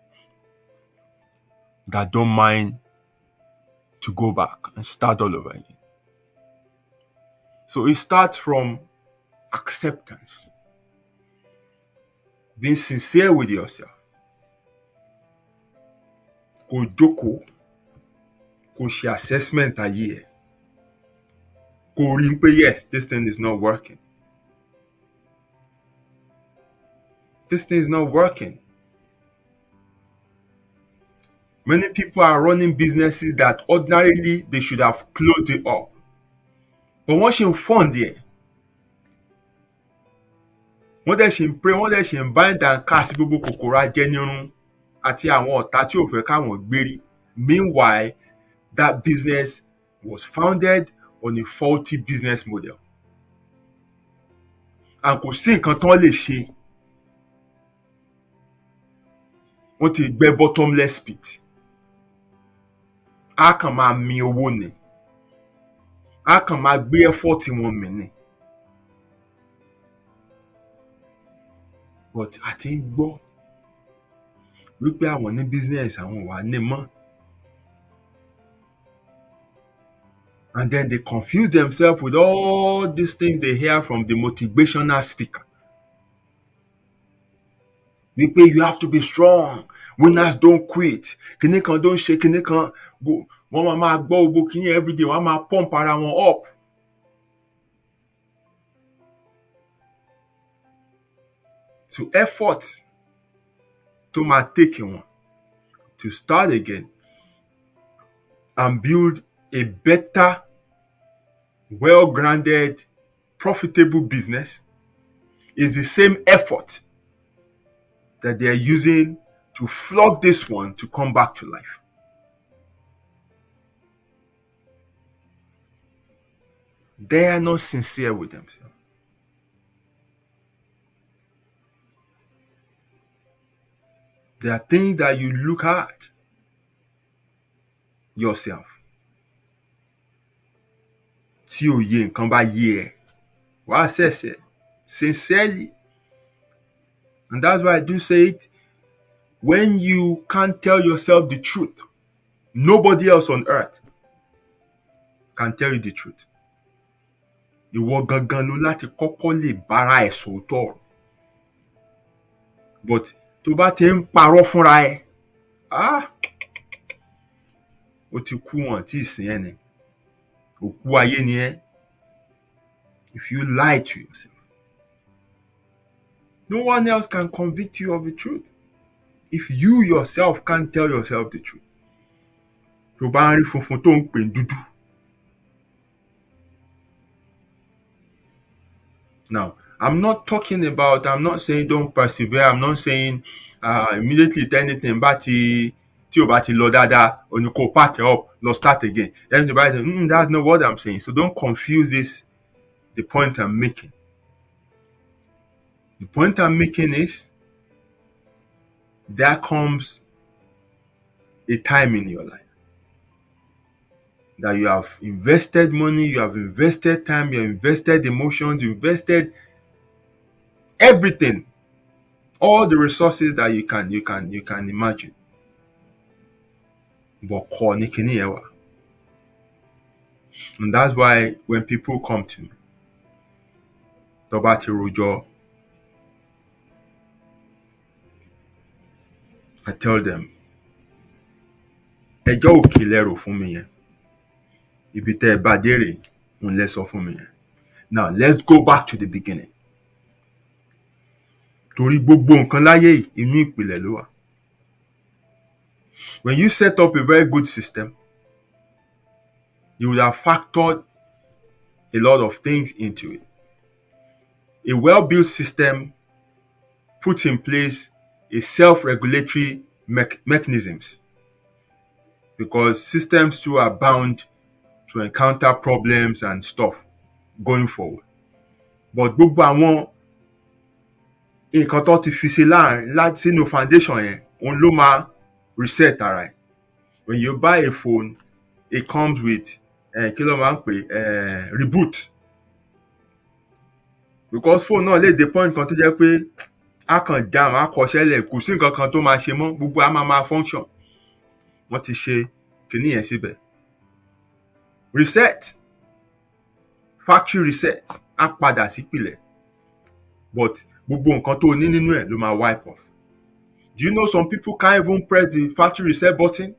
that don't mind to go back and start all over again. So it starts from acceptance, being sincere with yourself. Kò jókòó, kò ṣe assessment ayé ẹ̀, kò rí pé yes, this thing is not working. This thing is not working. Many people are running businesses that ordinarily they should have closed it up. But wọ́n ṣe ń fund ẹ̀. Wọ́n dẹ̀ ṣe ń pray, wọ́n dẹ̀ ṣe ń bind and cast gbogbo kòkòrò ajẹnirun àti àwọn ọ̀tá tí ò fẹ́ káwọn gbérí. Meanwhile, that business was founded on a faulty business model. And kò sí nǹkan tán lè ṣe. Wọ́n ti gbẹ́ bottomless pit. A kàn máa mi owó ni. A kàn máa gbé effort wọn mì ni. But a ti ń gbọ́. wípé àwọn ní business àwọn wà ní mọ́. And then they confuse themselves with all these things they hear from the motivational speaker. Wípé you have to be strong, winners don't quit, kíní kan don't ṣe kíní kan, wọ́n máa gbọ́ gbogbo kíní everyday, wọ́n máa pump ara wọn up. So effort tó máa take wọn to start again and build a better, well-grounded, profitable business is the same effort that they are using to flog this one to come back to life. They are not sincere with themselves. There are things that you look at yourself. Tí òye nǹkan bá yé ẹ, wàá assess it sincerely. And that's why I do say it. When you can't tell yourself the truth, nobody else on earth can tell you the truth. Ìwọ gangan ló láti kọ́kọ́ lè bára ẹ̀ sòótọ́ ọ̀rọ̀. But tó bá ti ń parọ́ fúnra ẹ, ó ti kú wọn tí ìsìn ẹ ni. Òkú ayé ni ẹ. If you lie to yourself, no one else can convict you of the truth. If you yourself can't tell yourself the truth, tó bá ń rí funfun tó ń pè ní dúdú. Now, I'm not saying don't persevere. I'm not saying immediately tell anything bá tí ò bá ti lọ dáadáa, ó ní kó pack it up, lọ start again. Then that's not what I'm saying. So don't confuse the point I'm making. The point I'm making is there comes a time in your life that you have invested money, you have invested time, you have invested emotions, you invested everything, all the resources that you can imagine. But and that's why when people come to me, tó bá ti rojọ́, I tell them, ẹjọ́ òkè lẹ́rò fún mi yẹn. Ibi tẹ́ ẹ bá dé rèé, òun lẹ sọ fún mi yẹn. Now, let's go back to the beginning. Torí gbogbo nǹkan láyé yìí, inú ìpìlẹ̀ ló wà. When you set up a very good system, you would have factored a lot of things into it. A well-built system puts in place a self-regulatory mechanisms, because systems too are bound to encounter problems and stuff going forward. But gbogbo àwọn nǹkan tó ti fi sí láti sínú foundation yẹn, òun ló máa reset ara ẹ̀. When you buy a phone, it comes with kí ló máa ń pè reboot. Because phone náà lè dé point kan tó jẹ́ pé a kàn jam, a kọṣẹ́lẹ̀, kò sí nǹkan kan tó máa ṣe mọ́, gbogbo a máa function. Wọ́n ti ṣe kíní yẹn síbẹ̀. Reset, factory reset, á padà sípìlẹ̀. But gbogbo nǹkan tó ní nínú ẹ̀ ló máa wipe off. Do you know some people can't even press the factory reset button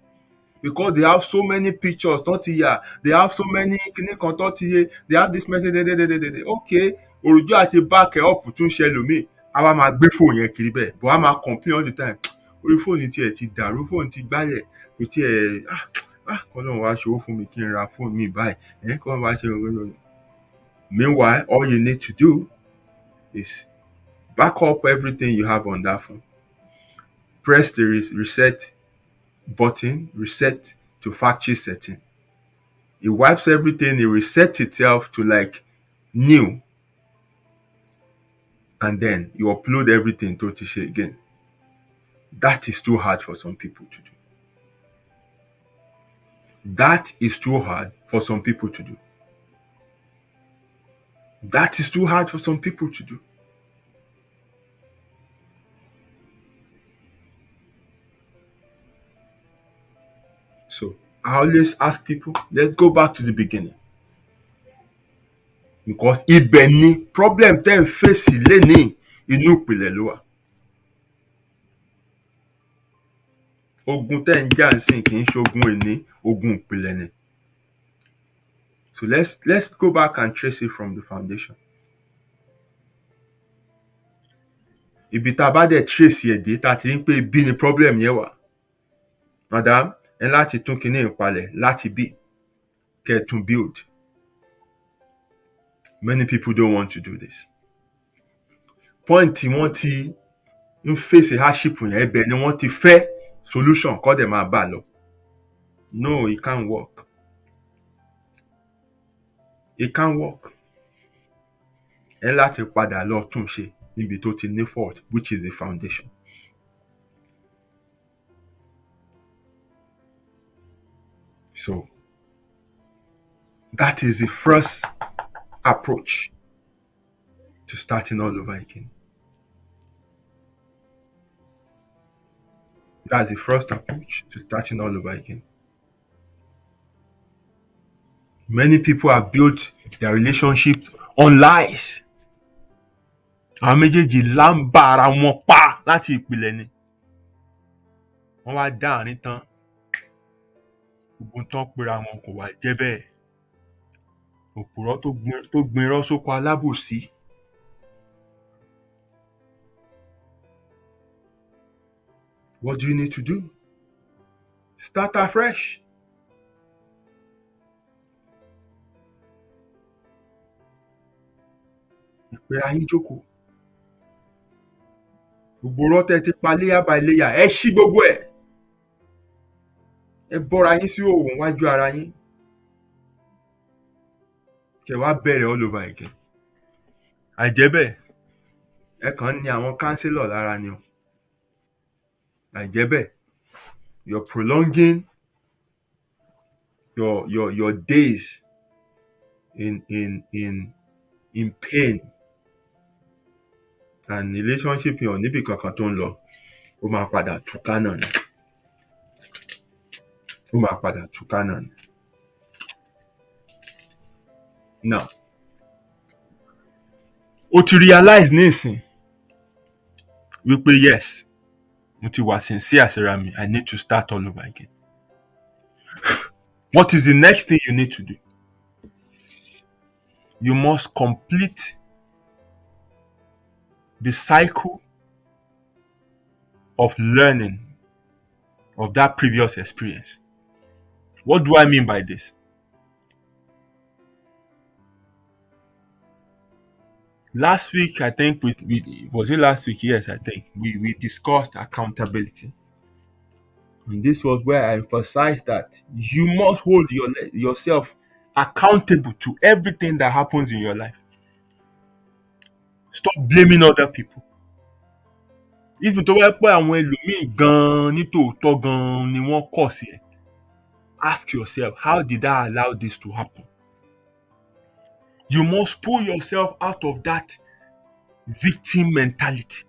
because they have so many pictures tó ti yà, they have so many kíní kan tó ti yé, they have this message. Okay, òròjú àti back up tún ṣe lòmíì. A wá máa gbé fóònù yẹn kiri bẹ́ẹ̀, but a máa complain all the time. Orí fóònù tiẹ̀ ti dàrú, fóònù ti gbálẹ̀, kò tiẹ̀ kọ́lọ́run wá ṣòwò fún mi kí n ra fóònù mi báyìí. Kọ́lọ́run wá ṣe. Meanwhile, all you need to do is back up everything you have on that phone. Press the reset button, reset to factory setting. It wipes everything, it resets itself to like new. And then you upload everything to Tisha again. That is too hard for some people to do. That is too hard for some people to do. That is too hard for some people to do. So I always ask people, let's go back to the beginning. Because ibẹ̀ ni problem tẹ́ ń fèsì lénìí inú ìpìlẹ̀ ló wà. Ogun tẹ́ ń jà ń sìn kì í ṣogun èní, ogun ìpìlẹ̀ ni. So let's go back and trace it from the foundation. Ibi tá a bá dẹ̀ trace ẹ̀ dé tá a ti rí pé ibi ni problem yẹn wà. Madam, ẹ láti tún kinní ìpalẹ̀ láti bí kẹ́ ẹ tún build. Many people don't want to do this. Point tí wọ́n ti ń fèsì hardship yẹn ẹbẹ̀ ni wọ́n ti fẹ́ solution kọ́ dẹ̀ máa bá lọ. No, it can't work. It can't work. Ẹ láti padà lọ tún ṣe níbi tó ti ní fault, which is the foundation. So that is the first approach to starting all over again. That's the first approach to starting all over again. Many people have built their relationships on lies. Àwọn méjèèjì là ń bá ara wọn pa láti ìpìlẹ̀ ni. Wọ́n wá dá àárín tán. Gbogbo tán pera wọn kò wá jẹ́ bẹ́ẹ̀. Òpùrọ́ tó gbin irọ́ sóko alábòsí. What do you need to do? Start afresh. Ìpera yín jókòó. Gbogbo irọ́ tẹ́ ti pa léyà bá léyà, ẹ ṣí gbogbo ẹ̀. Ẹ bọ́ra yín sí òòrùn wájú ara yín. Kẹ́ wá bẹ̀rẹ̀ all over again. Àìjẹ́ bẹ́ẹ̀, ẹ kàn ní àwọn counselor lára ni o. Àìjẹ́ bẹ́ẹ̀, you're prolonging your days in pain. And relationship yẹn ò níbi kankan tó ń lọ. Ó máa padà túká náà ni. Ó máa padà túká náà ni. Now, o ti realize nísìn wípé yes, mo ti wà sincere síra mi, I need to start all over again. What is the next thing you need to do? You must complete the cycle of learning of that previous experience. What do I mean by this? Last week, I think was it last week? Yes, I think we discussed accountability. And this was where I emphasized that you must hold yourself accountable to everything that happens in your life. Stop blaming other people. Even tó wá pé àwọn ẹlòmíì gan-an ní tòótọ́ gan-an ni wọ́n kọ̀ sí ẹ. Ask yourself, how did I allow this to happen? You must pull yourself out of that victim mentality.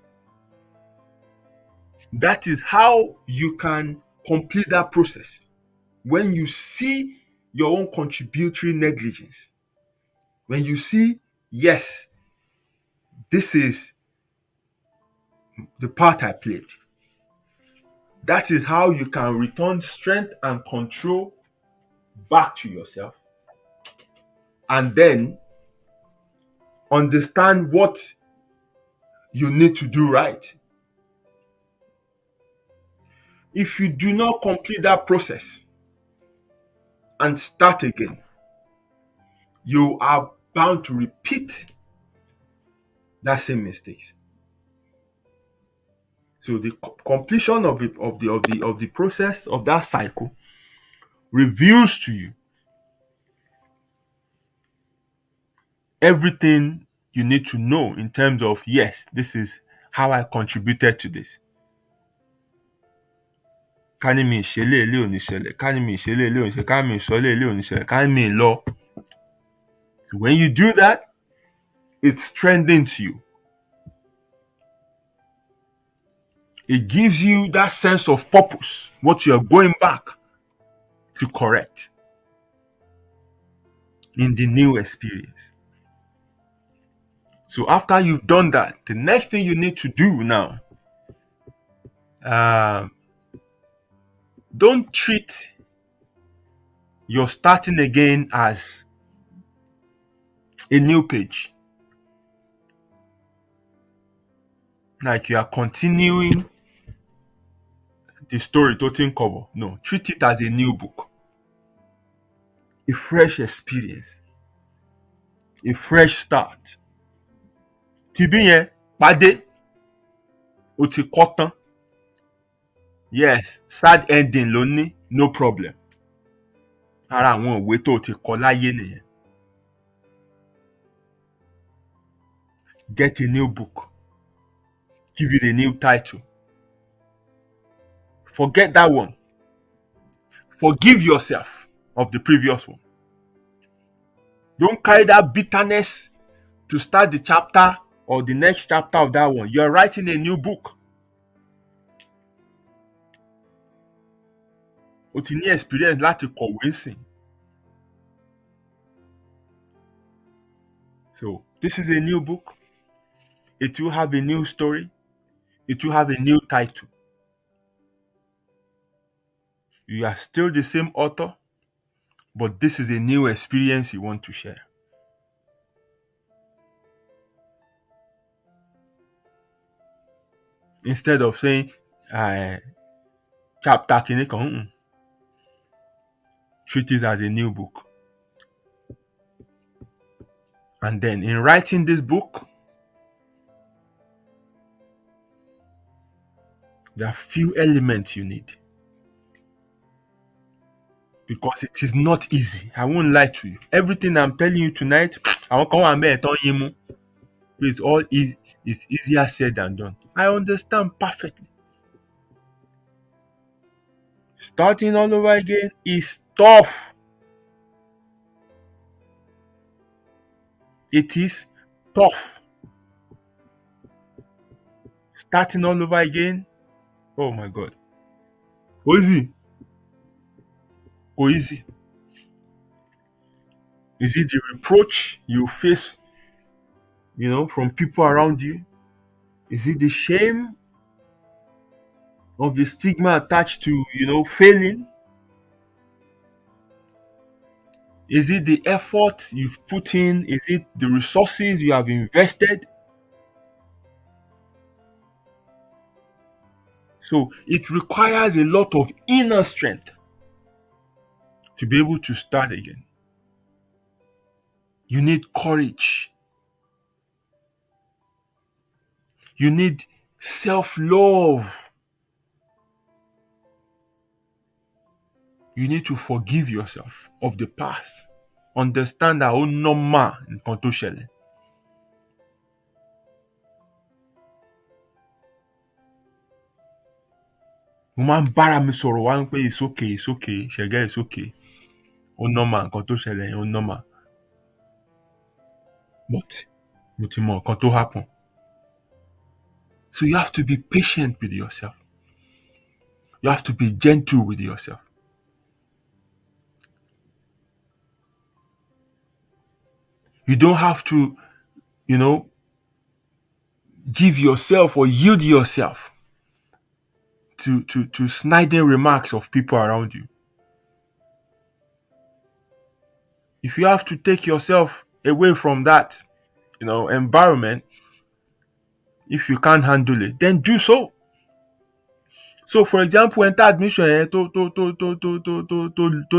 That is how you can complete that process. When you see your own contributory negligence, when you see, yes, this is the part I played, that is how you can return strength and control back to yourself, and then understand what you need to do right. If you do not complete that process and start again, you are bound to repeat that same mistakes. So the completion of the process of that cycle reveals to you everything you need to know in terms of, yes, this is how I contributed to this. Ká ní mi ṣe lé ò ní ṣẹlẹ̀, ká ní mi ṣe lé ò ní ṣẹlẹ̀, ká ní mi sọ lé ò ní ṣẹlẹ̀, ká ní mi lọ. So when you do that, it strengthens you. It gives you that sense of purpose, what you're going back to correct in the new experience. So after you've done that, the next thing you need to do now, uh, don't treat your starting again as a new page. Like you are continuing the story to think cover. No, treat it as a new book, a fresh experience, a fresh start. Tìbí yẹn pàdé ó ti kọ́ tán. Yes, sad ending ló ní, no problem. Ara àwọn ìwé tó ti kọ láyé nìyẹn. Get a new book. Give it a new title. Forget that one. Forgive yourself of the previous one. Don't carry that bitterness to start the chapter or the next chapter of that one. You're writing a new book. O ti ní experience láti kọ̀wé sìn. So this is a new book. It will have a new story. It will have a new title. You are still the same author, but this is a new experience you want to share. Instead of saying chapter kìíní kan, treat it as a new book. And then in writing this book, there are few elements you need. Because it is not easy. I won't lie to you. Everything I'm telling you tonight, it's all it's easier said than done. I understand perfectly. Starting all over again is tough. It is tough. Starting all over again, oh my God. Go easy. Go easy. Is it the reproach you face, from people around you? Is it the shame of the stigma attached to, failing? Is it the effort you've put in? Is it the resources you have invested? So it requires a lot of inner strength to be able to start again. You need courage. You need self-love. You need to forgive yourself of the past. Understand that normal nǹkan tó ṣẹlẹ̀. Mo máa ń bára mi sọ̀rọ̀ wá pé it's okay, ṣẹ̀gẹ́ it's okay. Ó normal nǹkan tó ṣẹlẹ̀ yẹn ó normal. But mo ti mọ nǹkan tó happen. So you have to be patient with yourself. You have to be gentle with yourself. You don't have to, give yourself or yield yourself to sniding remarks of people around you. If you have to take yourself away from that, environment, if you can't handle it, then do so. So, for example, enter admission to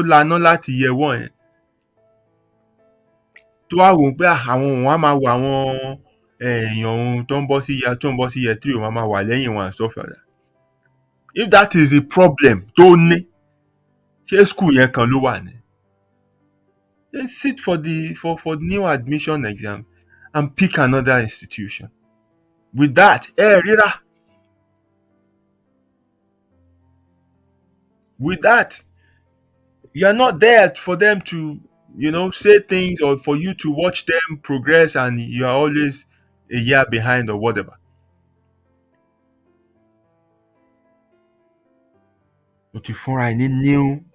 lànà láti year one yẹn. Tó wá wò pé àwọn òun á máa wo àwọn èèyàn ohun tó ń bọ́ sí year 3 òun á máa wà lẹ́yìn wọn and stuff like that. If that is a problem tó ní, ṣé school yẹn kan ló wà ní? Then sit for the new admission exam and pick another institution. With that, rírà. With that, you're not there for them to, say things or for you to watch them progress and you are always a year behind or whatever. But you find a new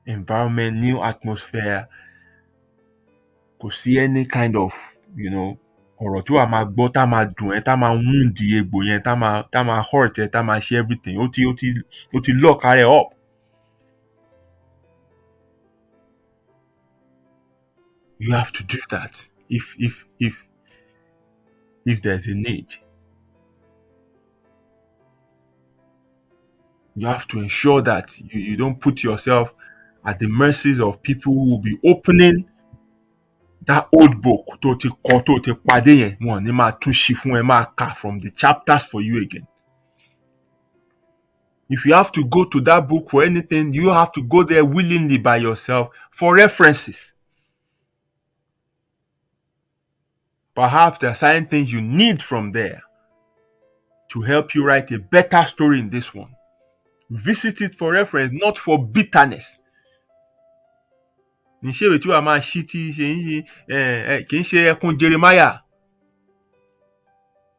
environment, new atmosphere. Kò sí any kind of, ọ̀rọ̀ tí wàá máa gbọ́ tá máa dùn ẹ́, tá máa wound egbò yẹn, tá máa hurt ẹ́, tá máa ṣe everything. Ó ti lock ara ẹ̀ up. You have to do that if there's a need. You have to ensure that you don't put yourself at the mercies of people who will be opening that old book tó ti kọ tó ti pàdé yẹn. Wọn ò ní máa tún ṣí fún ẹ máa kà from the chapters for you again. If you have to go to that book for anything, you have to go there willingly by yourself for references. Perhaps there are certain things you need from there to help you write a better story in this one. Visit it for reference, not for bitterness. Níṣẹ́ ìwé tí wàá máa ṣí tí kì í ṣe ẹkún Jeremiah.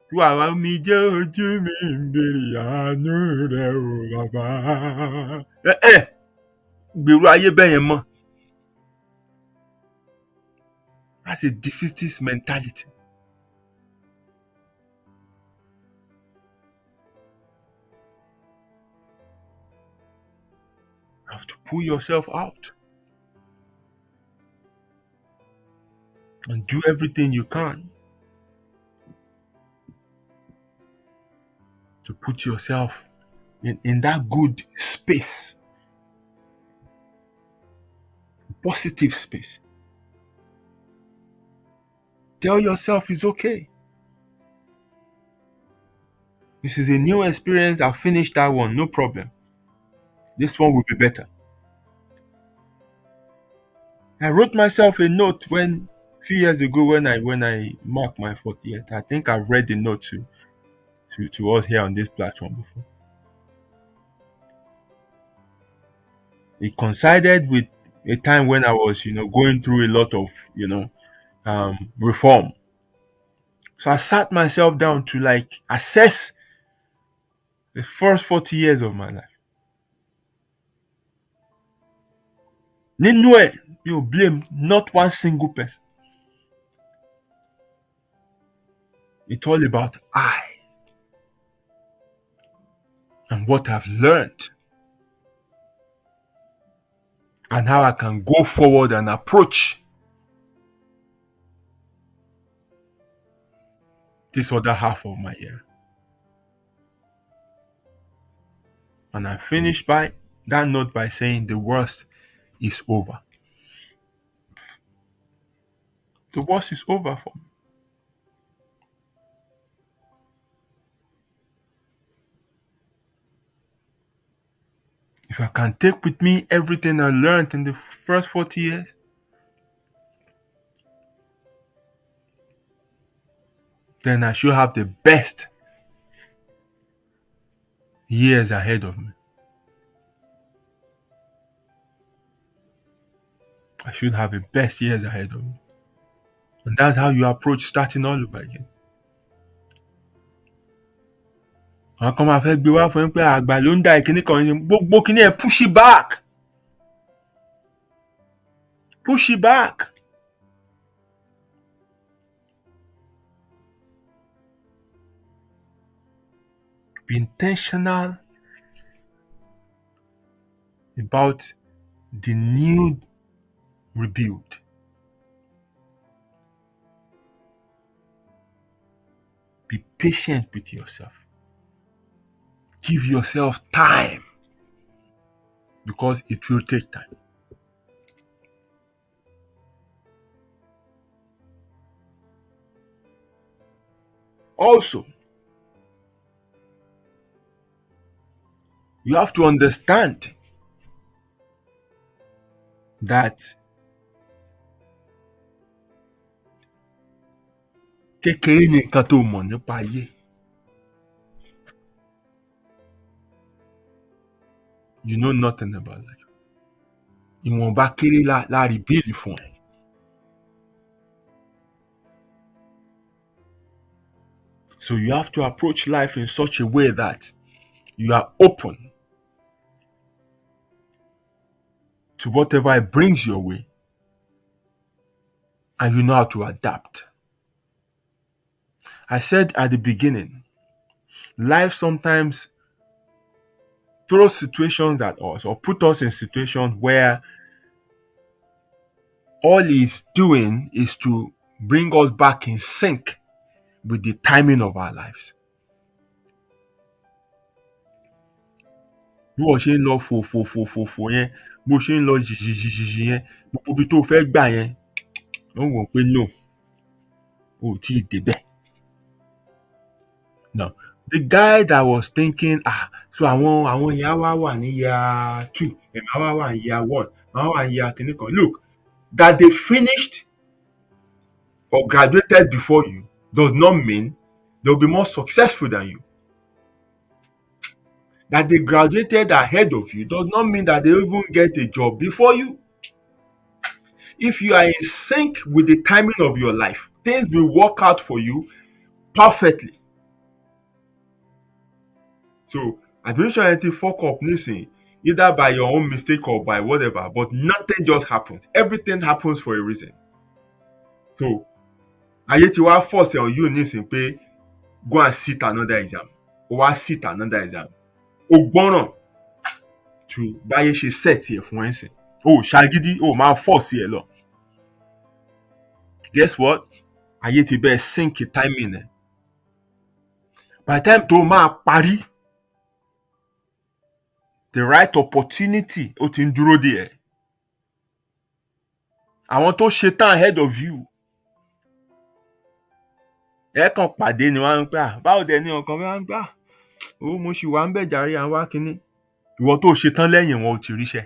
Tí wàá wá mi jẹ́ ojú mi ń béèrè àánú rẹ̀ o bàbá. Gbèrú ayé bẹ́ẹ̀ yẹn mọ́. That's a defeatist mentality. You have to pull yourself out and do everything you can to put yourself in that good space, positive space. Tell yourself it's okay. This is a new experience. I'll finish that one, no problem. This one will be better. I wrote myself a note a few years ago when I marked my 40th. I think I've read the note to us here on this platform before. It coincided with a time when I was, going through a lot of, reform. So I sat myself down to assess the first 40 years of my life. Nínú ẹ̀, mi ò blame not one single person. It's all about I and what I've learned and how I can go forward and approach this other half of my year. And I finished by that note by saying the worst is over. The worst is over for me. If I can take with me everything I learned in the first 40 years, then I should have the best years ahead of me. I should have the best years ahead of me. And that's how you approach starting all over again. Àwọn kan máa fẹ́ gbé wá fún yín pé àgbà ló ń dá ìkíní kan yín, gbogbo kíní ẹ̀ push it back. Push it back. Be intentional about the new rebuild. Be patient with yourself. Give yourself time because it will take time. Also, you have to understand that kékeré ni nǹkan tó mọ̀ nípa ayé. You know nothing about life. Ìwọ̀nba kéré la rebuild fún ẹ. So you have to approach life in such a way that you are open to whatever it brings your way, and you know how to adapt. I said at the beginning, life sometimes throws situations at us or put us in situations where all it's doing is to bring us back in sync with the timing of our lives. Bí wọ́n ṣe ń lọ fò yẹn, bó ṣe ń lọ jìjìjìjì yẹn, gbogbo ibi tó fẹ́ gbà yẹn, wọ́n wò pé no, ò tí ì débẹ̀. Now, the guy that was thinking, so àwọn èèyàn wá wà ní year 2, èmi wá wà ní year 1, àwọn wà ní year kìíní kan. Look, that they finished or graduated before you does not mean they'll be more successful than you. That they graduated ahead of you does not mean that they even get a job before you. If you are in sync with the timing of your life, things will work out for you perfectly. So, administration fuck up nísìn, either by your own mistake or by whatever, but nothing just happens. Everything happens for a reason. So, ayé ti wá force on you nísìn pé go and sit another exam. Or wá sit another exam. O gbọ́ràn to báyé ṣe set ẹ̀ fún ẹ̀sìn. O ṣàgídí, o máa force ẹ̀ lọ. Guess what? Ayé ti bẹ́ẹ̀ sync timing ẹ̀. By the time tó máa parí, the right opportunity ó ti ń dúró dè ẹ́. Àwọn tó ṣetán ahead of you, ẹ kàn pàdé ni wọ́n á ń pè, báwo dẹ̀ ni ọ̀kan wọ́n á ń pè, mo ṣì wà ń bẹ̀ jàre, à ń wá kinní. Ìwọ tó ṣetán lẹ́yìn wọn ò ti ríṣẹ́.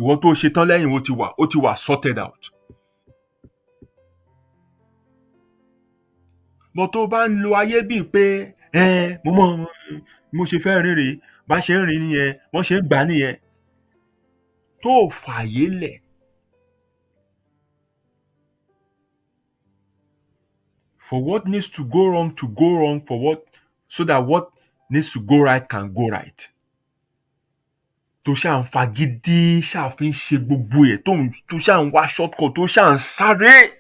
Ìwọ tó ṣetán lẹ́yìn wọn ó ti wà sorted out. But tó bá ń lo ayé bíi pé mo ṣe fẹ́ rìn rèé, bá ṣe ń rìn nìyẹn, wọ́n ṣe ń gbà nìyẹn, tó fààyè lẹ̀ for what needs to go wrong, so that what needs to go right can go right. Tó ṣáà ń fagídí, ṣáà fi ń ṣe gbogbo ẹ̀, tó ṣáà ń wá shortcut, tó ṣáà ń sáré.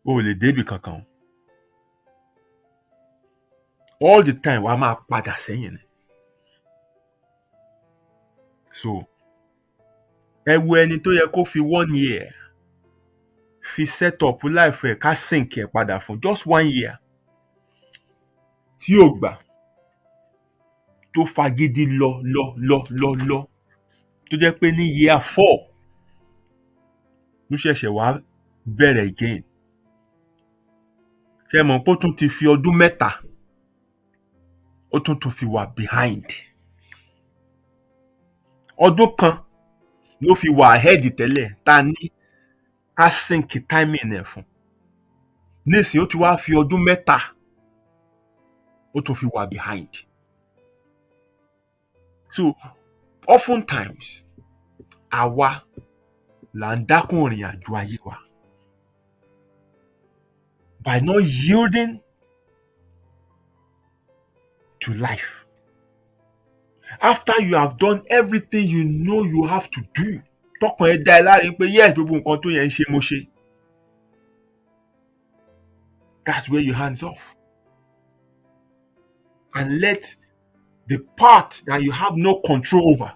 O lè débì kankan. All the time wàá máa padà sẹ́yìn ni. So, ẹ wo ẹni tó yẹ kó fi 1 year fi set up life ẹ̀ ká sync ẹ̀ padà fún just 1 year. Tí ò gbà, tó fagídí lọ. Tó jẹ́ pé ní year 4 ló ṣẹ̀ṣẹ̀ wá bẹ̀rẹ̀ again. Ṣé mọ̀ pé ó tún ti fi ọdún 3, ó tún fi wà behind. Ọdún kan ló fi wà ahead tẹ́lẹ̀ tá ní ká sync timing ẹ̀ fún. Nísìnyí ó ti wá fi ọdún 3, ó tún fi wà behind. So, oftentimes, àwa là ń dákún ìrìn àjò ayé wa by not yielding to life. After you have done everything you know you have to do, tọkàn ẹ dá ẹ láre pé yes, gbogbo nǹkan tó yẹ ń ṣe mo ṣe. That's where you hands off. And let the part that you have no control over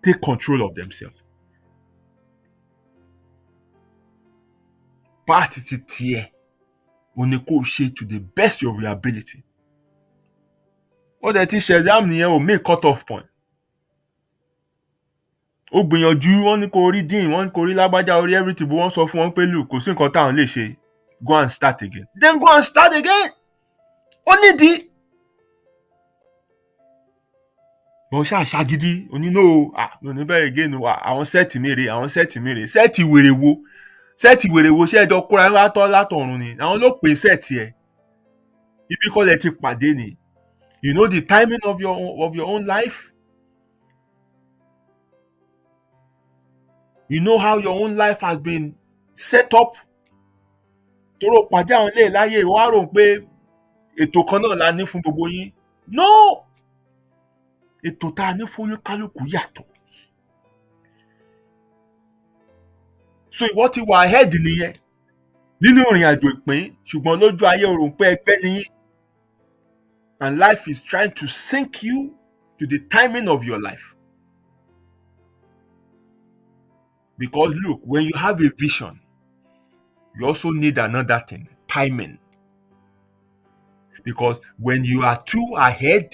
take control of themselves. Part ti tiẹ̀, o ní kó ṣe to the best of your ability. Ó dẹ̀ ti ṣe exam nìyẹn, o make cut off point. Ó gbìyànjú, wọ́n ní kó rí dean, wọ́n ní kó rí lágbájá, orí everything, bó wọ́n sọ fún wọn pé look, kò sí nǹkan táwọn lè ṣe. Go and start again. Then go and start again. Ó nídìí. Bọ̀ ṣáà ṣagídí, onínú mi ò ní bẹ̀rẹ̀ again, àwọn sẹ́ẹ̀tì mi rè. Sẹ́ẹ̀tì wèrè wo ṣé ẹjọ́ kóra látọ̀run ni. Àwọn ló pè sẹ́ẹ̀tì ẹ̀. Ibi kọ́ lẹ ti pàdé ni. You know the timing of your own life? You know how your own life has been set up? tóró pàdé àwọn ilé láyé wá rò pé ètò kan náà la ní fún gbogbo yín. No, ètò tá a ní fún kálukú yàtọ̀. So ìwọ ti wà ahead nìyẹn nínú ìrìn àjò ìpín, ṣùgbọ́n lójú ayé o rò pé ẹgbẹ́ ni yín. And life is trying to sync you to the timing of your life. Because look, when you have a vision, you also need another thing, timing. Because when you are too ahead,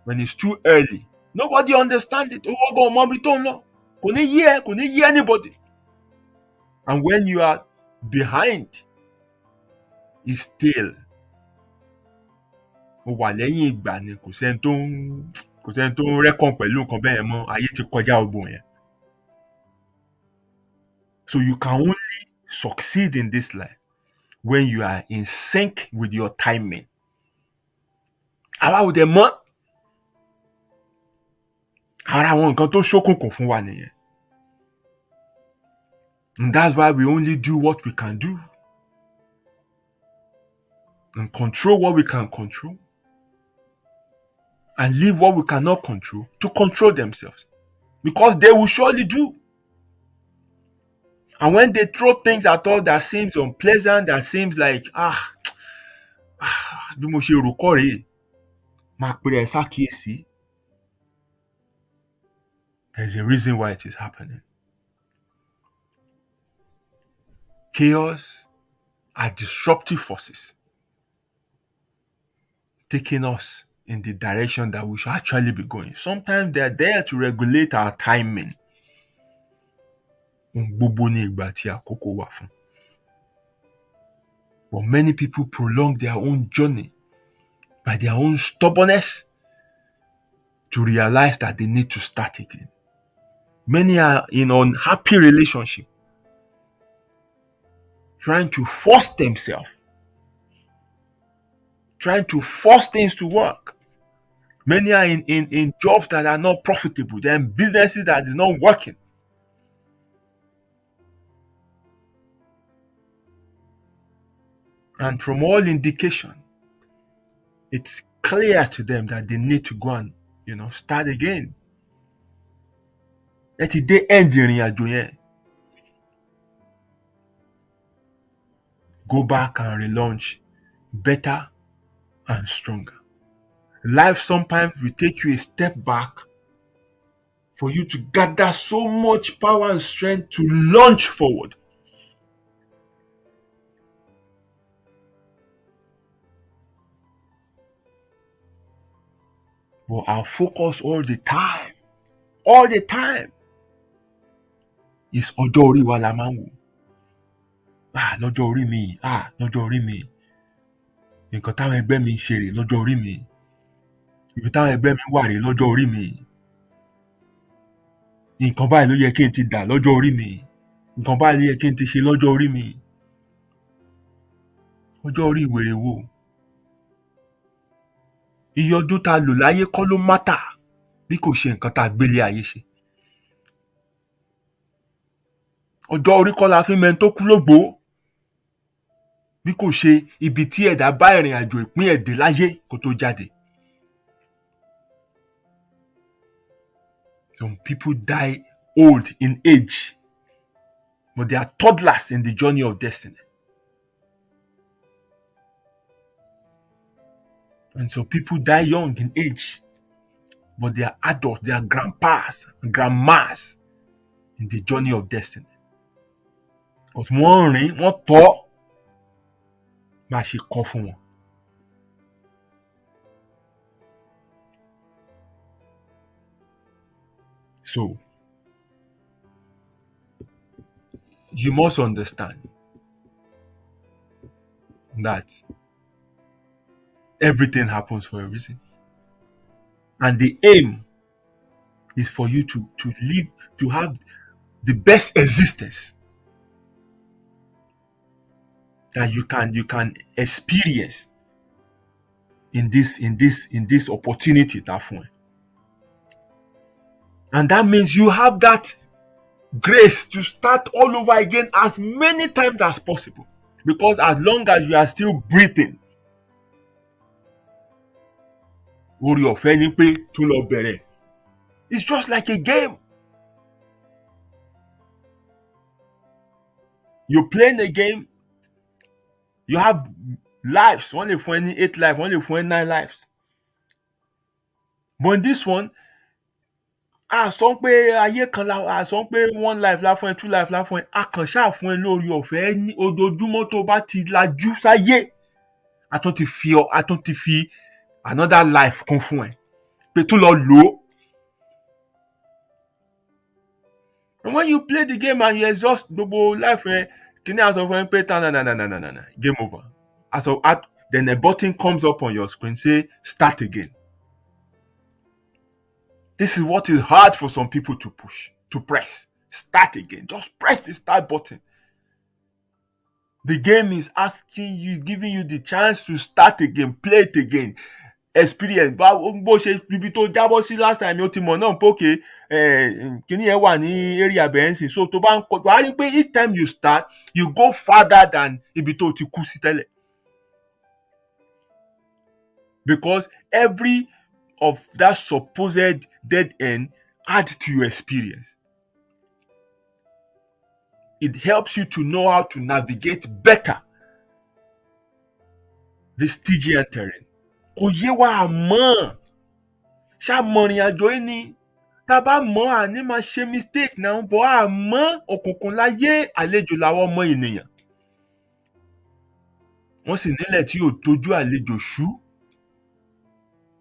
when it's too early, nobody understands it. Kò ní yé anybody. And when you are behind, it's still. Ó wà lẹ́yìn ìgbà ni kò sẹ́ni tó ń rẹ́kọ̀n pẹ̀lú nǹkan bẹ́ẹ̀ mọ́, ayé ti kọjá gbogbo yẹn. So you can only succeed in this life when you are in sync with your timing. Àwa ò dẹ̀ mọ̀. Ara àwọn nǹkan tó ṣókùnkùn fún wa nìyẹn. And that's why we only do what we can do. And control what we can control. And leave what we cannot control to control themselves. Because they will surely do. And when they throw things at all that seems unpleasant, that seems like, bí mo ṣe rò kọ́ rèé, máa pèrè ẹ̀ ṣàkíyèsí. There's a reason why it is happening. Chaos are disruptive forces taking us in the direction that we should actually be going. Sometimes they are there to regulate our timing. Gbogbo ní ìgbà tí àkókò wà fún. But many people prolong their own journey by their own stubbornness to realize that they need to start again. Many are in unhappy relationship, trying to force themselves, trying to force things to work. Many are in jobs that are not profitable. They're in businesses that is not working. And from all indication, it's clear to them that they need to go and, start again. Let it they end ìrìn àjò yẹn. Go back and relaunch better and stronger. Life sometimes will take you a step back for you to gather so much power and strength to launch forward. But our focus all the time is ọjọ́ orí wa la máa ń wò. Lọ́jọ́ orí mi, lọ́jọ́ orí mi. Nǹkan táwọn ẹgbẹ́ mi ń ṣe rè lọ́jọ́ orí mi. Ibi táwọn ẹgbẹ́ mi wà rè lọ́jọ́ orí mi. Nǹkan báyìí ló yẹ kí n ti dà lọ́jọ́ orí mi. Nǹkan báyìí ló yẹ kí n ti ṣe lọ́jọ́ orí mi. Ọjọ́ orí wèrè wo? Iye ọdún tá a lò láyé kọ́ ló mátà bí kò ṣe nǹkan tá a gbélé ayé ṣe. Ọjọ́ orí kọ́ la fi mẹ́ni tó kú lógbó bí kò ṣe ibi tí ẹ̀dá bá ìrìn àjò ìpín ẹ̀dẹ̀ láyé kó tó jáde. Some people die old in age, but they are toddlers in the journey of destiny. And so people die young in age, but they are adults, they are grandpas and grandmas in the journey of destiny. But wọ́n rìn, wọ́n tọ́ bá a ṣe kọ́ fún wọn. So, you must understand that everything happens for a reason. And the aim is for you to live, to have the best existence that you can experience in this opportunity that fún. And that means you have that grace to start all over again as many times as possible. Because as long as you are still breathing, orí ọ̀fẹ́ ni pé tún lọ bẹ̀rẹ̀. It's just like a game. You playing a game, you have lives. Wọ́n lè fún ẹ ní 8 lives, wọ́n lè fún ẹ 9 lives. But in this one, a sọ pé ayé kan la, a sọ pé 1 life la fún ẹ, 2 life la fún ẹ. A kàn ṣáà fún ẹ lórí ọ̀fẹ́ ní ojoojúmọ́ tó bá ti lajú sáyé. A tún ti fi another life kún fún ẹ. Pé tún lọ lò ó. And when you play the game and you exhaust gbogbo life ẹ, kíní a sọ fún ẹ pé na, game over. Then a button comes up on your screen, say start again. This is what is hard for some people to press. Start again. Just press the start button. The game is asking you, giving you the chance to start again, play it again, experience. Bó ṣe ibi tó jábọ́ sí last time ó ti mọ̀ náà pé okay, kíní ẹ wà ní area bẹ́ẹ̀nsì. So tó bá ń kọ́, wàá rí pé each time you start, you go farther than ibi tó ti kú sí tẹ́lẹ̀. Because every of that supposed dead end adds to your experience. It helps you to know how to navigate better the Stygian terrain. Kò yé wa àmọ́ ṣá mọ̀rìn àjò yìí ni tá a bá mọ̀ àní máa ṣe mistake náà bọ̀ àmọ́ òkùnkùn láyé àlejò làwọn ọmọ ènìyàn. Wọ́n sì nílẹ̀ tí ò tójú àlejò ṣú,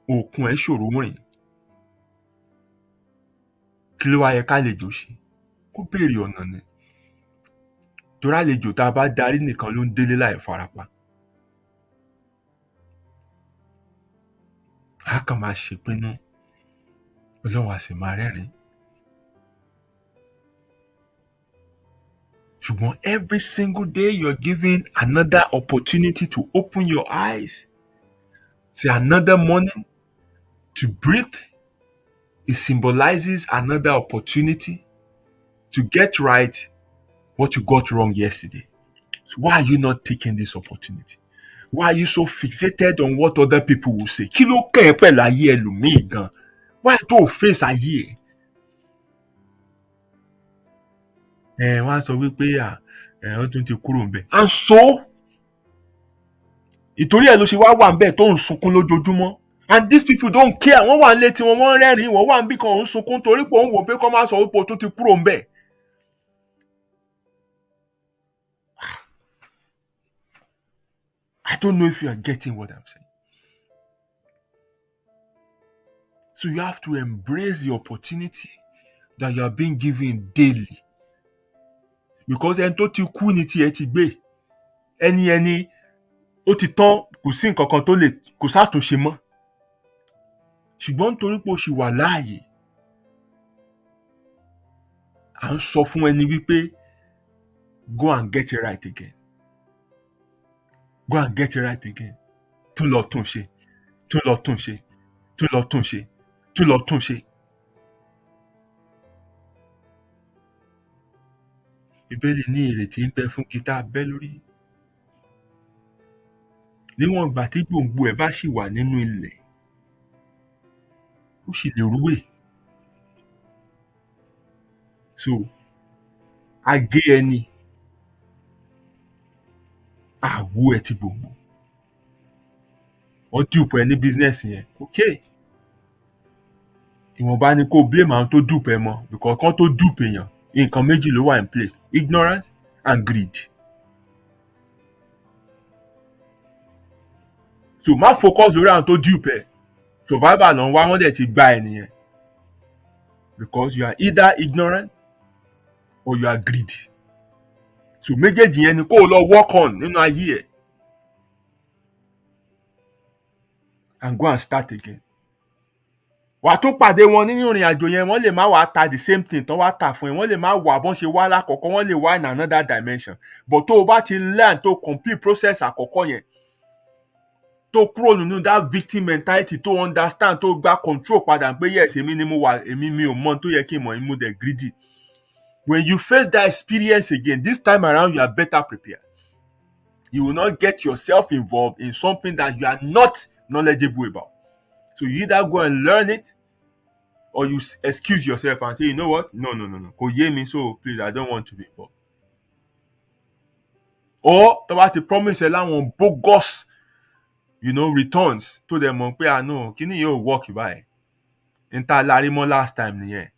òkun ẹ̀ ṣòro rìn. Kí ló wá yẹ kálejò ṣe? Kó béèrè ọ̀nà ni. Torí àlejò tá a bá darí nìkan ló ń délé láì farapa. A kàn máa ṣèpinnu, Ọlọ́run á sì máa rẹ́rìn-ín. Ṣùgbọ́n every single day you're given another opportunity to open your eyes. See, another morning to breathe. It symbolizes another opportunity to get right what you got wrong yesterday. So why are you not taking this opportunity? Why are you so fixated on what other people will say? Kí ló kàn ẹ́ pẹ̀lú ayé ẹlòmíì gan? Why tó face ayé ẹ̀? Wọ́n á sọ wípé wọ́n tún ti kúrò ńbẹ̀. And so, ìtorí ẹ̀ ló ṣe wá wà ńbẹ̀ tó ń sunkún lójoojúmọ́. And these people don't care. Wọ́n wà nílé tiwọn, wọ́n rẹ́rìn-ín, wọ́n wà níbì kan ń sunkún torí pé òun wò pé kọ́ máa sọ wípé o tún ti kúrò ńbẹ̀. I don't know if you are getting what I'm saying. So you have to embrace the opportunity that you are being given daily. Because ẹni tó ti kú ni tiẹ̀ ti gbé. Ẹni ó ti tán, kò sí nǹkan kan tó lè, kò sátúnṣe mọ́. Ṣùgbọ́n nítorí pé o ṣì wà láàyè, à ń sọ fún ẹni wípé go and get it right again. Go and get it right again. Tún lọ tún ṣe, tún lọ tún ṣe, tún lọ tún ṣe, tún lọ tún ṣe. Bíbélì ní ìrètí ń bẹ fún kí tá a bẹ́ lórí. Níwọ̀n ìgbà tí gbòǹgbò ẹ̀ bá ṣì wà nínú ilẹ̀, ó sì lè rúwé. So, a gé ẹni, àwo ẹ̀ ti gbòǹgbò. Wọ́n dùpọ̀ ẹ ní bísínẹ́sì yẹn. Okay. Ìwọ̀nba ni kó blame àwọn tó dùpọ̀ ẹ mọ́, because kan tó dùpọ̀ èèyàn, nǹkan méjì ló wà in place: ignorance and greed. So má focus lórí àwọn tó dùpọ̀ ẹ. Survivor ló ń wá, wọ́n dẹ̀ ti gba ẹ nìyẹn. Because you are either ignorant or you are greedy. So méjèèjì yẹn ni kó o lọ work on nínú ayé ẹ̀. And go and start again. Wà á tún pàdé wọn nínú ìrìn àjò yẹn, wọ́n lè má wàá ta the same thing tán wá tà fún ẹ, wọ́n lè má wà bọ́n ṣe wá lákọ̀ọ́kọ́, wọ́n lè wá in another dimension. But tó o bá ti learn tó complete process àkọ́kọ́ yẹn, tó kúrò nínú that victim mentality, tó understand, tó gba control padà pé yes, èmi ni mo wà, èmi mi ò mọ̀ tó yẹ kí n mọ̀, èmi mo dẹ̀ greedy. When you face that experience again, this time around you are better prepared. You will not get yourself involved in something that you are not knowledgeable about. So you either go and learn it, or you excuse yourself and say, you know what? No, no, no, no. Kò yé mi, so please, I don't want to be involved. Or tó bá ti promise ẹ láwọn bogus, returns tó dẹ̀ mọ̀ pé no, kíní yóò work báyìí. N ta lárí mọ́ last time nìyẹn.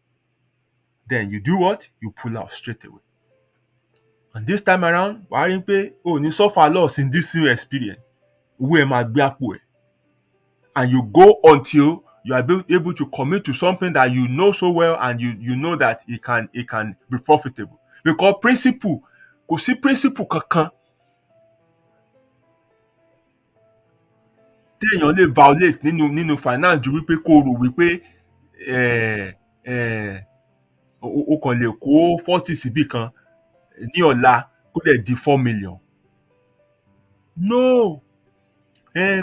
Then you do what? You pull out straight away. And this time around, wàá rí pé o ní suffer loss in this new experience. Owó ẹ máa gbé àpò ẹ̀. And you go until you are able to commit to something that you know so well, and you know that it can be profitable. Because principle, kò sí principle kankan téèyàn lè violate nínú finance ju wípé kó rò wípé o kàn lè kó 40 síbì kan ní ọ̀la kó dẹ̀ di 4 million. No.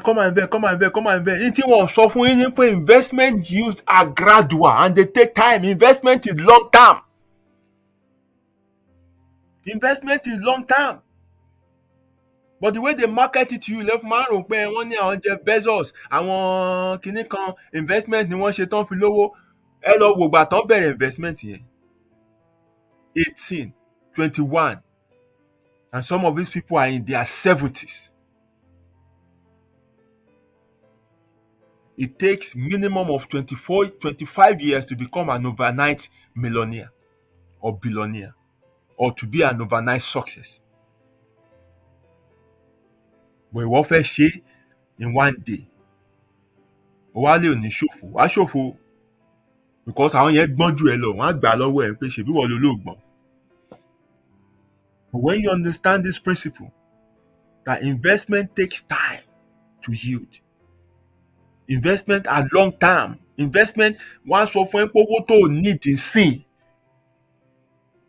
Come and invest. Ní tí wọ́n sọ fún yín ni pé investment yields are gradual and they take time. Investment is long term. Investment is long term. But the way they market it to you, left máa ń rò pé wọ́n ní àwọn Jeff Bezos, àwọn kinní kan investment ni wọ́n ṣe tán fi lówó. Ẹ lọ wò gbà tán bẹ̀rẹ̀ investment yẹn. 18, 21. And some of these people are in their 70s. It takes minimum of 25 years to become an overnight millionaire or billionaire, or to be an overnight success. But ìwọ fẹ́ ṣe in one day. O wá lè ní ṣòfò. Wá ṣòfò because àwọn yẹn gbọ́n jù ẹ lọ. Wọ́n á gbà lọ́wọ́ ẹ pé ṣèbí wọ́n lo lóògbọ́n. But when you understand this principle, that investment takes time to yield. Investment are long term. Investment, wọ́n á sọ fún ẹ pé owó tó need nsìn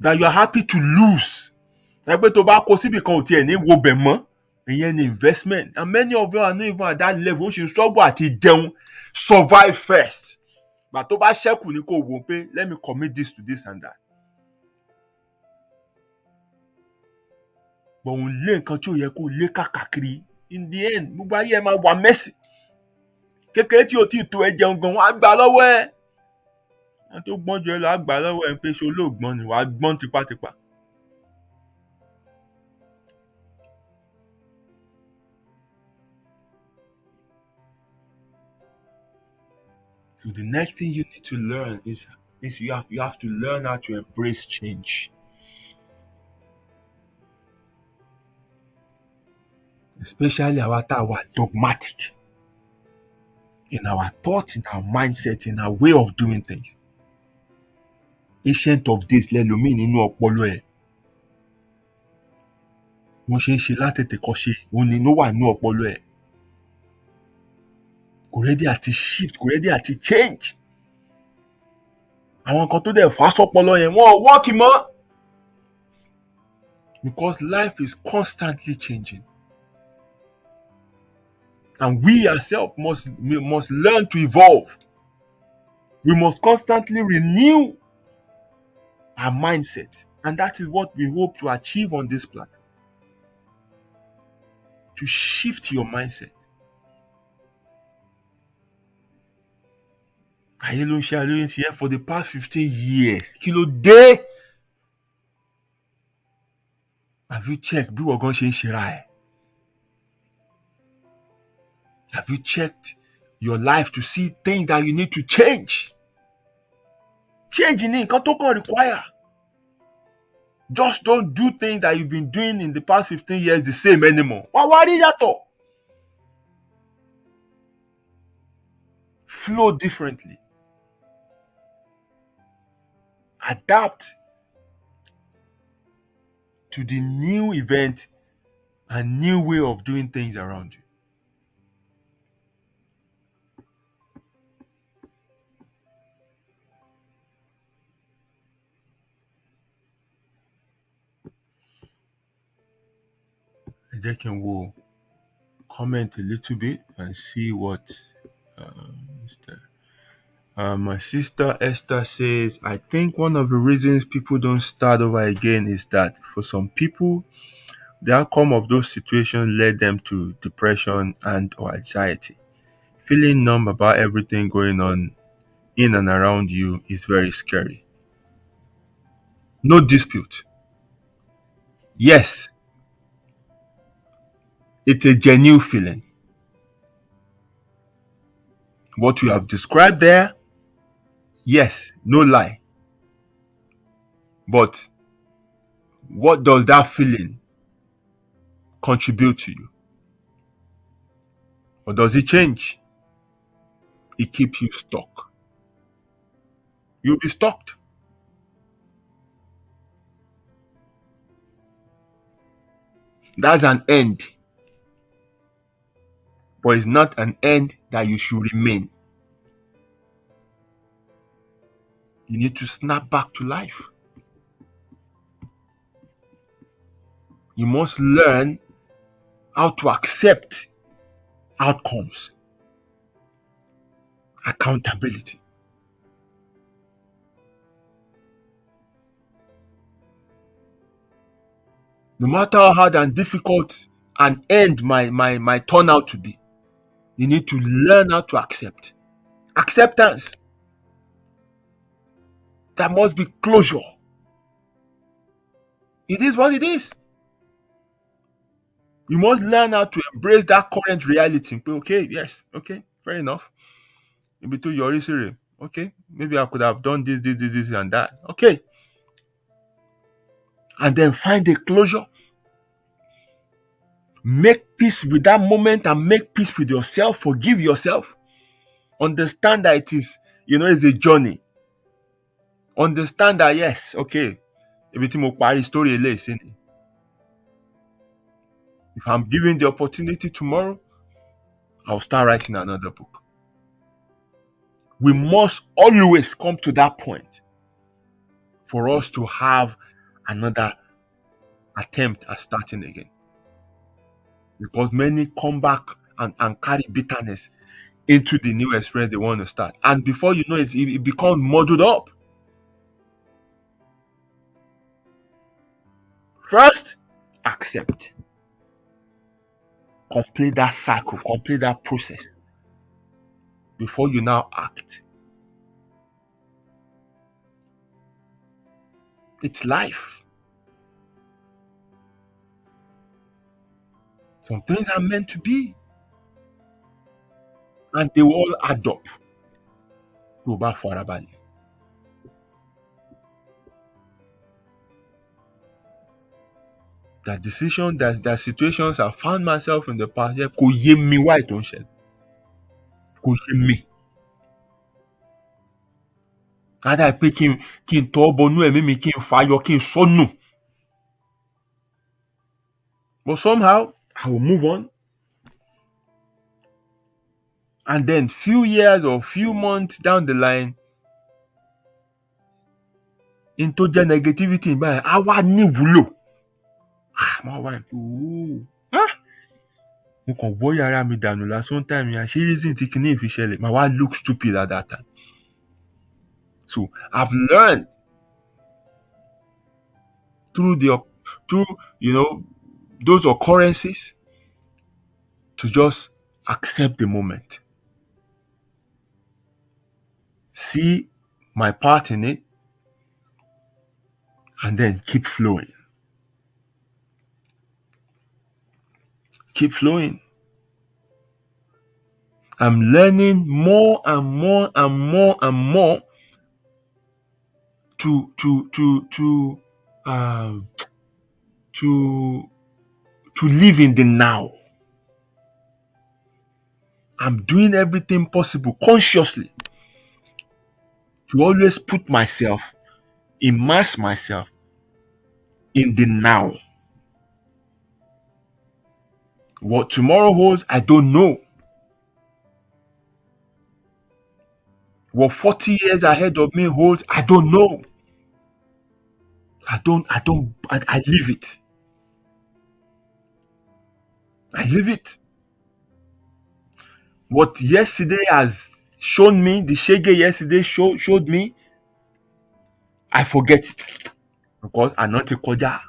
that you are happy to lose. Ẹ pé tó bá kó síbì kan ò tiẹ̀ ní wo bẹ̀ mọ́. Ìyẹn ni investment. And many of you are not even at that level. Ó ṣe struggle àti jẹun. Survive first. But tó bá ṣẹ́kù ní kò wò pé let me commit this to this and that. But òun lé nǹkan tí ò yẹ kó lé káàkiri. In the end, gbogbo ayé ẹ máa wà messy. Kékeré tí o tí tó ẹ jẹun gan, wọ́n á gbà lọ́wọ́ ẹ. Wọ́n tó gbọ́n jù ẹ lọ, á gbà lọ́wọ́ ẹ pé ṣe olóògbọ́n ni, wàá gbọ́n tipátipá. So the next thing you need to learn is you have to learn how to embrace change. Especially àwa tá a wà dogmatic in our thought, in our mindset, in our way of doing things. Ancient of days lẹ́lòmíì nínú ọpọlọ ẹ̀. Wọ́n ṣe ń ṣe látètè kọ́ ṣe, òun ni ló wà nínú ọpọlọ ẹ̀. Kò ready àti shift, kò ready àti change. Àwọn kan tó dẹ̀ fà á sọ́pọlọ yẹn, wọ́n ò work mọ́. Because life is constantly changing. And we ourselves must learn to evolve. We must constantly renew our mindset. And that is what we hope to achieve on this platform. To shift your mindset. Ayé ló ń ṣe àlóyún ti yẹn for the past 15 years. Kí ló dé? Have you checked bí wọ́n gan ṣe ń ṣera ẹ̀? Have you checked your life to see things that you need to change? Change ní nǹkan tó kàn require. Just don't do things that you've been doing in the past 15 years the same anymore. Wá rí yàtọ̀. Flow differently. Adapt to the new event and new way of doing things around you. Ẹ jẹ́ kí n wo comment a little bit and see what is there. My sister Esther says, I think one of the reasons people don't start over again is that for some people, the outcome of those situations led them to depression and or anxiety. Feeling numb about everything going on in and around you is very scary. No dispute. Yes, it's a genuine feeling. What you have described there, yes, no lie. But what does that feeling contribute to you? Or does it change? It keeps you stuck. You'll be stuck. That's an end, but it's not an end that you should remain. You need to snap back to life. You must learn how to accept outcomes, accountability. No matter how hard and difficult an end might turn out to be, you need to learn how to accept. Acceptance. There must be closure. It is what it is. You must learn how to embrace that current reality. Okay, yes, okay, fair enough. In between your history, okay, maybe I could have done this, and that. Okay. And then find a closure. Make peace with that moment and make peace with yourself. Forgive yourself. Understand that it is, it's a journey. Understand that, yes, okay, everything will party story. If I'm given the opportunity tomorrow, I'll start writing another book. We must always come to that point for us to have another attempt at starting again. Because many come back and carry bitterness into the new experience they want to start. And before you know it becomes muddled up. First, accept. Complete that cycle, complete that process before you now act. It's life. Some things are meant to be, and they will all add up. Go back for Arabali. That decision, that situations I found myself in the past, kò yé mi why tó ń ṣẹlẹ̀. Kò yé mi. Either pé kí n tọ́ bọnú ẹ̀mí mi, kí n fàyọ, kí n sọnù. But somehow, I will move on. And then few years or few months down the line, into the negativity, I wá ní wúlò. Mo wá mo kàn wọ́ yàrá mi dànù lásán time yẹn. Ṣé reason tí kìíní fi ṣẹlẹ̀? Màá wá look stupid at that time. So I've learned through those occurrences to just accept the moment. See my part in it and then keep flowing. Keep flowing. I'm learning more and more and more and more to live in the now. I'm doing everything possible consciously to always put myself, immerse myself in the now. What tomorrow holds, I don't know. What 40 years ahead of me holds, I don't know. I live it. I live it. What yesterday has shown me, the shege yesterday showed me, I forget it. Because I not a koja.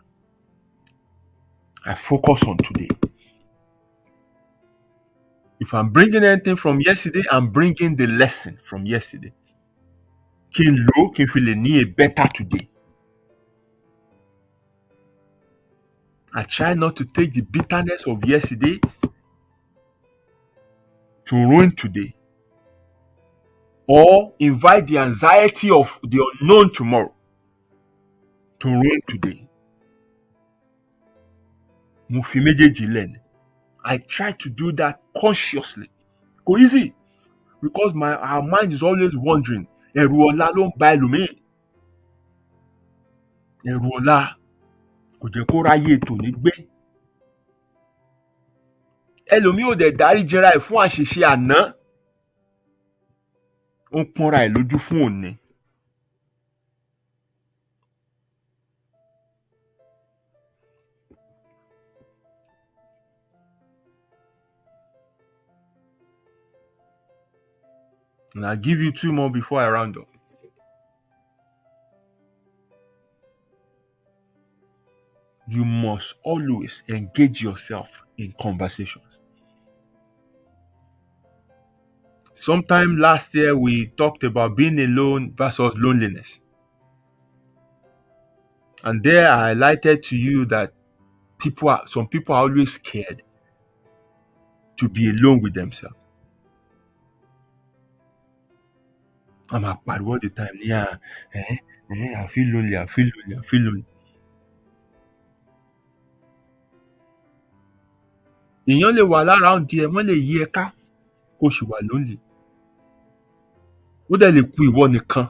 I focus on today. If I'm bringing anything from yesterday, I'm bringing the lesson from yesterday. Kí n lò ó, kí n fi lè ní a better today. I try not to take the bitterness of yesterday to ruin today, or invite the anxiety of the unknown tomorrow to ruin today. Mo fi méjèèjì lẹ̀ ni. I try to do that consciously. Kò easy, because our mind is always wondering. Ẹ̀rù ọ̀la ló ń ba ẹlòmíì. Ẹ̀rù ọ̀la kò jẹ́ kó ráyè tòní gbé. Ẹlòmíì ò dẹ̀ dáríjìra ẹ̀ fún àṣìṣe àná. Ó ń pọ́nra ẹ̀ lójú fún òní. And I'll give you 2 more before I round up. You must always engage yourself in conversations. Sometime last year, we talked about being alone versus loneliness. And there I highlighted to you that some people are always scared to be alone with themselves. I'm apart all the time. Yeah, I feel lonely, I feel lonely, I feel lonely. Èèyàn lè wà láround ẹ, wọ́n lè yí ẹ ká kó sì wà lonely. Ó dẹ̀ lè kù ìwọ nìkan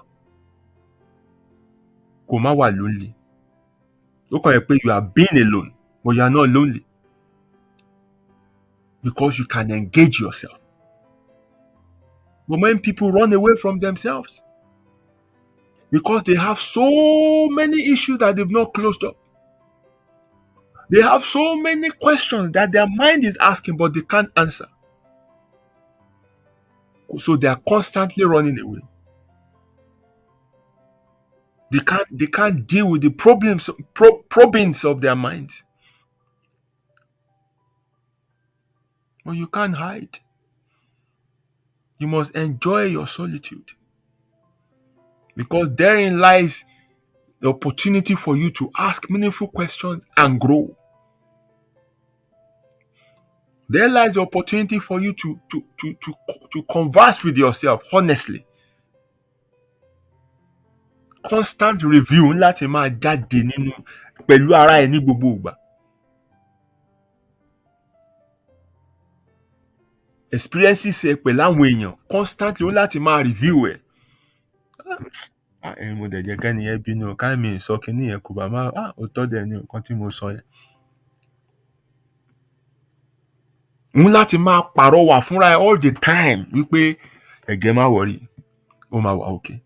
kó má wà lonely. Ó kàn yẹ pé you are being alone, but you are not lonely, because you can engage yourself. But when people run away from themselves because they have so many issues that they've not closed up, they have so many questions that their mind is asking but they can't answer. So they are constantly running away. They can't deal with the probings of their minds. But you can't hide. You must enjoy your solitude, because therein lies the opportunity for you to ask meaningful questions and grow. There lies the opportunity for you to converse with yourself honestly. Constant review láti máa jáde nínú pẹ̀lú ara ẹ ní gbogbo ìgbà. Experiences ẹ pẹ̀lú àwọn èèyàn constantly ó láti máa review ẹ. Mo dẹ̀ jẹ́ kẹ́ni yẹn bínú, ká mi sọ kíní yẹn kò bá máa òótọ́ dẹ̀ ni nǹkan tí mo sọ yẹn. Òun láti máa pàrọwà fúnra ẹ all the time wípé ẹ̀gẹ́ má worry, ó máa wà okay.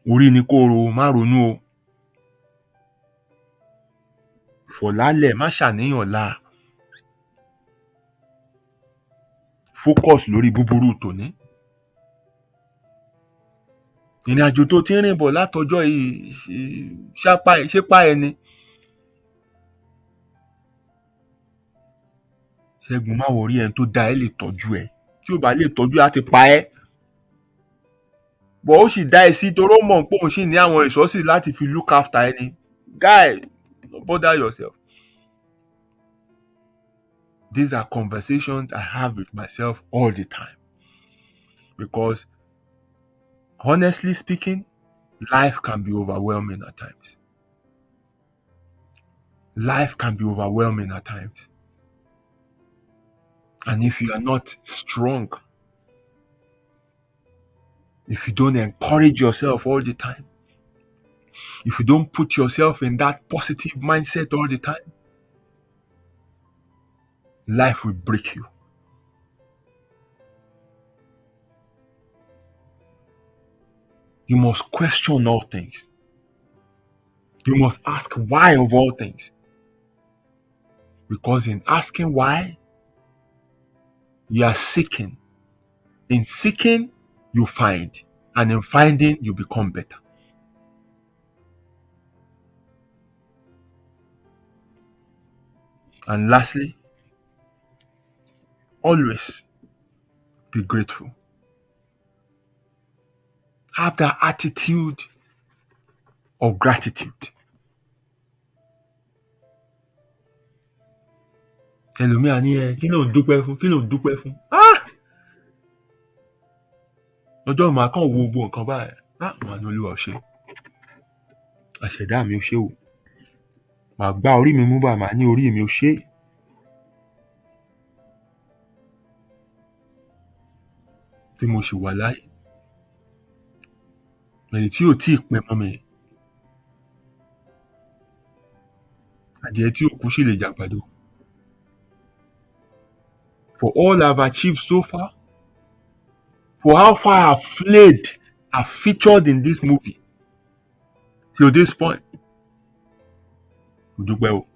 Orí ni kó ro, má ronú o. Fọ̀lálẹ̀, má ṣàníyàn la. Focus lórí búburú tòní. Ìrìnàjò tó ti ń rìn bọ̀ látọjọ́ yìí ṣépá ẹni. Ṣẹ́gun má worry, ẹni tó dá ẹ lè tọ́jú ẹ. Tí ò bá lè tọ́jú ẹ á ti pa ẹ́. But ó sì dá ẹ sí torí ó mọ̀ pé òun sì ní àwọn resources láti fi look after ẹni. Guy, don't bother yourself. These are conversations I have with myself all the time. Because honestly speaking, life can be overwhelming at times. Life can be overwhelming at times. And if you are not strong, if you don't encourage yourself all the time, if you don't put yourself in that positive mindset all the time, life will break you. You must question all things. You must ask why of all things. Because in asking why, you are seeking. In seeking, you find. And in finding, you become better. And lastly, always be grateful. Have that attitude of gratitude. Ẹlòmíà ní kí ló ń dúpẹ́ fún? Kí ló ń dúpẹ́ fún? Ọjọ́ màá kàn wo gbogbo nǹkan báyìí. Màá ní Olúwa ò ṣé. Àṣẹ̀dá mi ò ṣé o. Màá gbá orí mi mú báyìí, màá ní orí mi ò ṣé. Bí mo ṣì wà láyé. Ẹni tí ò tíì pin mọ́ mi. Adìẹ tí ò kú sì lè jàgbàdo. For all I've achieved so far, for how far I've played, I've featured in this movie, till this point, mo dúpẹ́ o.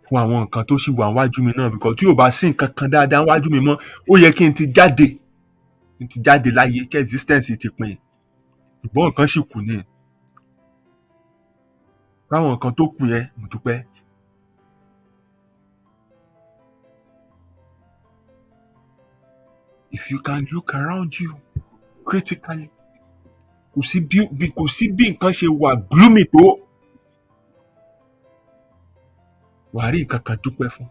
Fún àwọn nǹkan tó ṣì wà níwájú mi náà, because tí ò bá sí nǹkan kan dáadáa níwájú mi mọ́, ó yẹ kí n ti jáde láyé, kí existence ti pin. Ṣùgbọ́n nǹkan ṣì kù ní. Fáwọn nǹkan tó kù yẹn, mo dúpẹ́. If you can look around you critically, kò sí bí nǹkan ṣe wà gloomy tó, wàá rí nǹkan kan dúpẹ́ fún.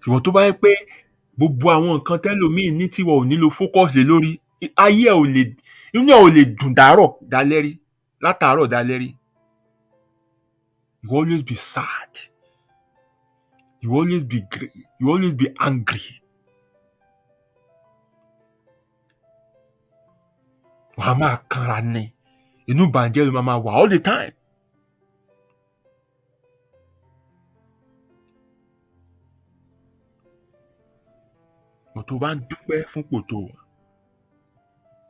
Ṣùgbọ́n tó bá yẹ pé gbogbo àwọn nǹkan tẹ́lòmíì ní tí wọn ò nílò fókọ̀sì lé lórí, ayé ẹ̀ ò lè, inú ẹ̀ ò lè dùn látàárọ̀ dalẹ́ rí. You always be sad. You always be angry. Wàá máa kanra ní. Inú ìbànújẹ́ ló máa wà all the time. Mo tó bá ń dúpẹ́ fún ipò tó wà,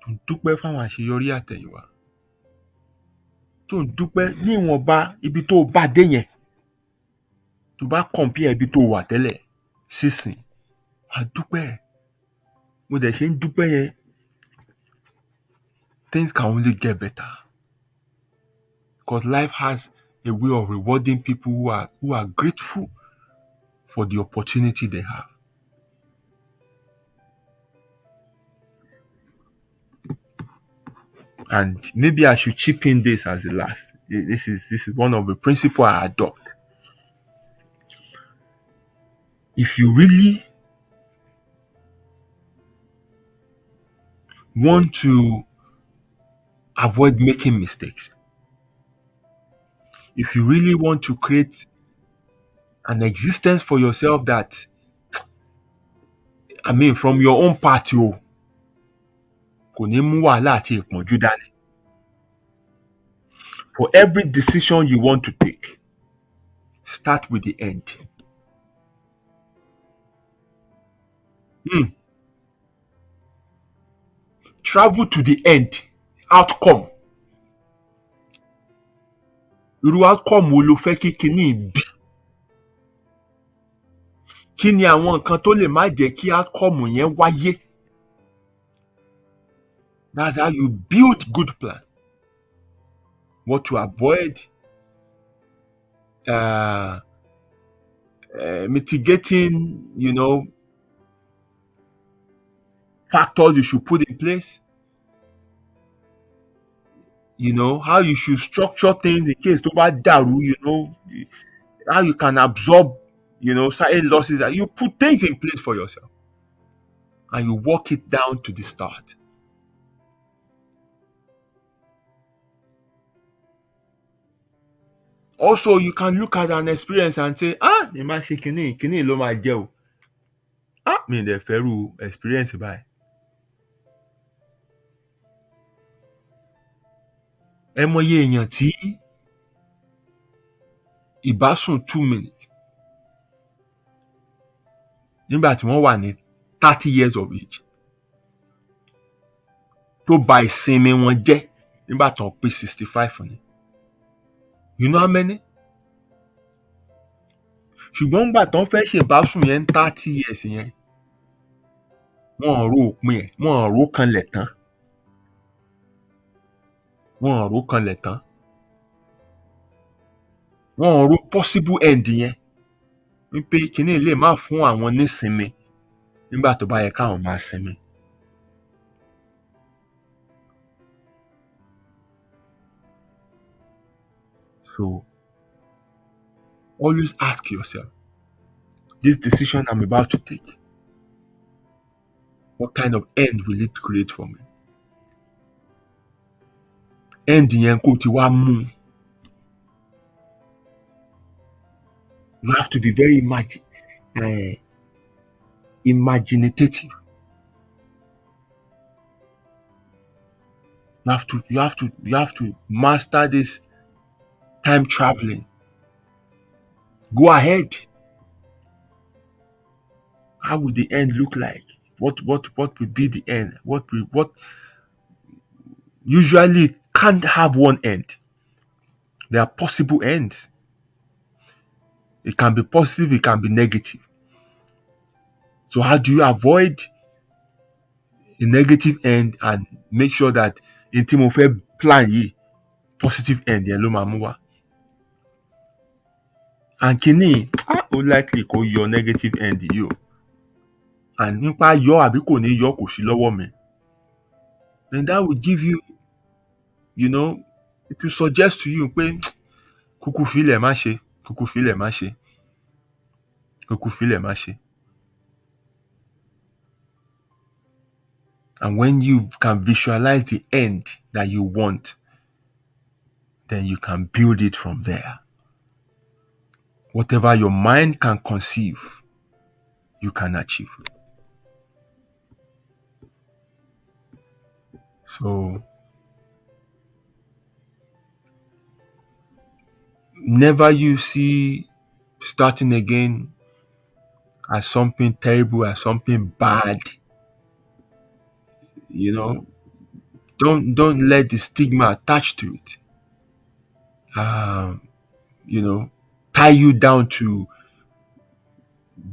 tó ń dúpẹ́ fáwọn àṣeyọrí àtẹ̀yìnwá, tó ń dúpẹ́ ní ìwọ̀nba ibi tó bá dé yẹn, tó bá compare ibi tó wà tẹ́lẹ̀ sísìn, wàá dúpẹ́. Mo dẹ̀ ṣe ń dúpẹ́ yẹn, things can only get better. Because life has a way of rewarding people who are grateful for the opportunity they have. And maybe I should chip in this as the last. This is one of the principles I adopt. If you really want to avoid making mistakes, if you really want to create an existence for yourself that, from your own part, kò ní mú wàhálà àti ìpọ́njú dání. For every decision you want to take, start with the end. Travel to the end. Outcome. Irú outcome wo lo fẹ́ kí kíní bí? Kí ni àwọn nǹkan tó lè má jẹ́ kí outcome yẹn wáyé? That's how you build good plan. What to avoid, mitigating, factors you should put in place. How you should structure things in case tó bá dàrú, how you can absorb, certain losses. That you put things in place for yourself and you walk it down to the start. Also, you can look at an experience and say, ní máa ṣe kíní ló máa jẹ́ o. Mi dẹ̀ fẹ́ rú experience báyìí. Ẹ mọye èèyàn tí ìbásùn 2 minutes nígbà tí wọ́n wà ní 30 years of age tó ba ìsinmi wọn jẹ́ nígbà tó pé 65 ni. You know how many? Ṣùgbọ́n nígbà tó ń fẹ́ ṣe ìbásùn yẹn 30 years yẹn, wọ́n ò ro òpin ẹ̀, wọ́n ò rò kanlẹ̀ tán, wọ́n ò rò kanlẹ̀ tán, wọ́n ò rò possible end yẹn wípé kíní lè má fún àwọn nísinmi nígbà tó bá yẹ káwọn máa sinmi. So always ask yourself, this decision I'm about to take, what kind of end will it create for me? End yẹn kò ti wá mú. You have to be very imaginative. You have to master this time traveling. Go ahead. How would the end look like? What would be the end? What usually can't have one end. There are possible ends. It can be positive, it can be negative. So how do you avoid a negative end and make sure that in tí mo fẹ́ plan yìí, positive end yẹn ló máa mú wá? And kíní ó likely kó yọ negative end yìí o. And nípa yọ àbí kò ní yọ kò sí lọ́wọ́ mi. And that will give you, it will suggest to you pé kúkú filẹ̀ má ṣe, kúkú filẹ̀ má ṣe, kúkú filẹ̀ má ṣe. And when you can visualize the end that you want, then you can build it from there. Whatever your mind can conceive, you can achieve. So never you see starting again as something terrible, as something bad. Don't let the stigma attached to it tie you down to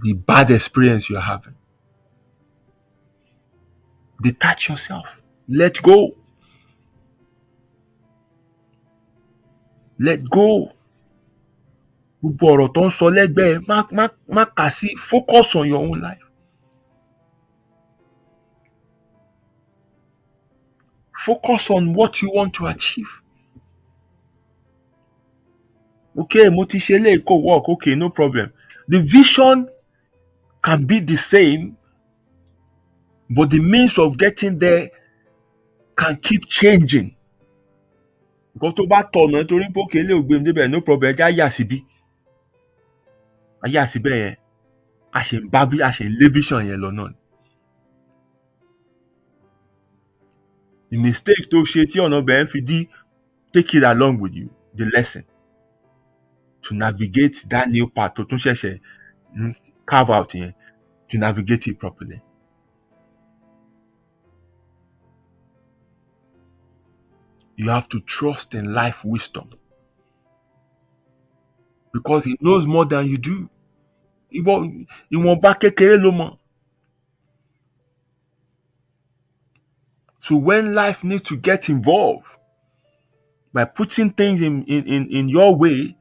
the bad experience you're having. Detach yourself. Let go. Let go. Gbogbo ọ̀rọ̀ tó ń sọ lẹ́gbẹ̀ẹ́ má kà sí. Focus on your own life. Focus on what you want to achieve. Okay, mo ti ṣe eléyìí kò work. Okay, no problem. The vision can be the same, but the means of getting there can keep changing. Nǹkan tó bá tọ̀nà torí pé òkè lè gbé mi débẹ̀, no problem, ẹja yà síbí. Ayà síbẹ̀ yẹn, a ṣe ń bá bí a ṣe ń lé vision yẹn lọ náà. The mistake tó ṣe tí ọ̀nà bẹ̀rẹ̀ fi dí, take it along with you, the lesson, to navigate that new path tó tún ṣẹ̀ṣẹ̀ carve out yẹn, to navigate it properly. You have to trust in life wisdom, because it knows more than you do. Ìwọ̀nba kékeré ló mọ̀. So when life needs to get involved by putting things in your way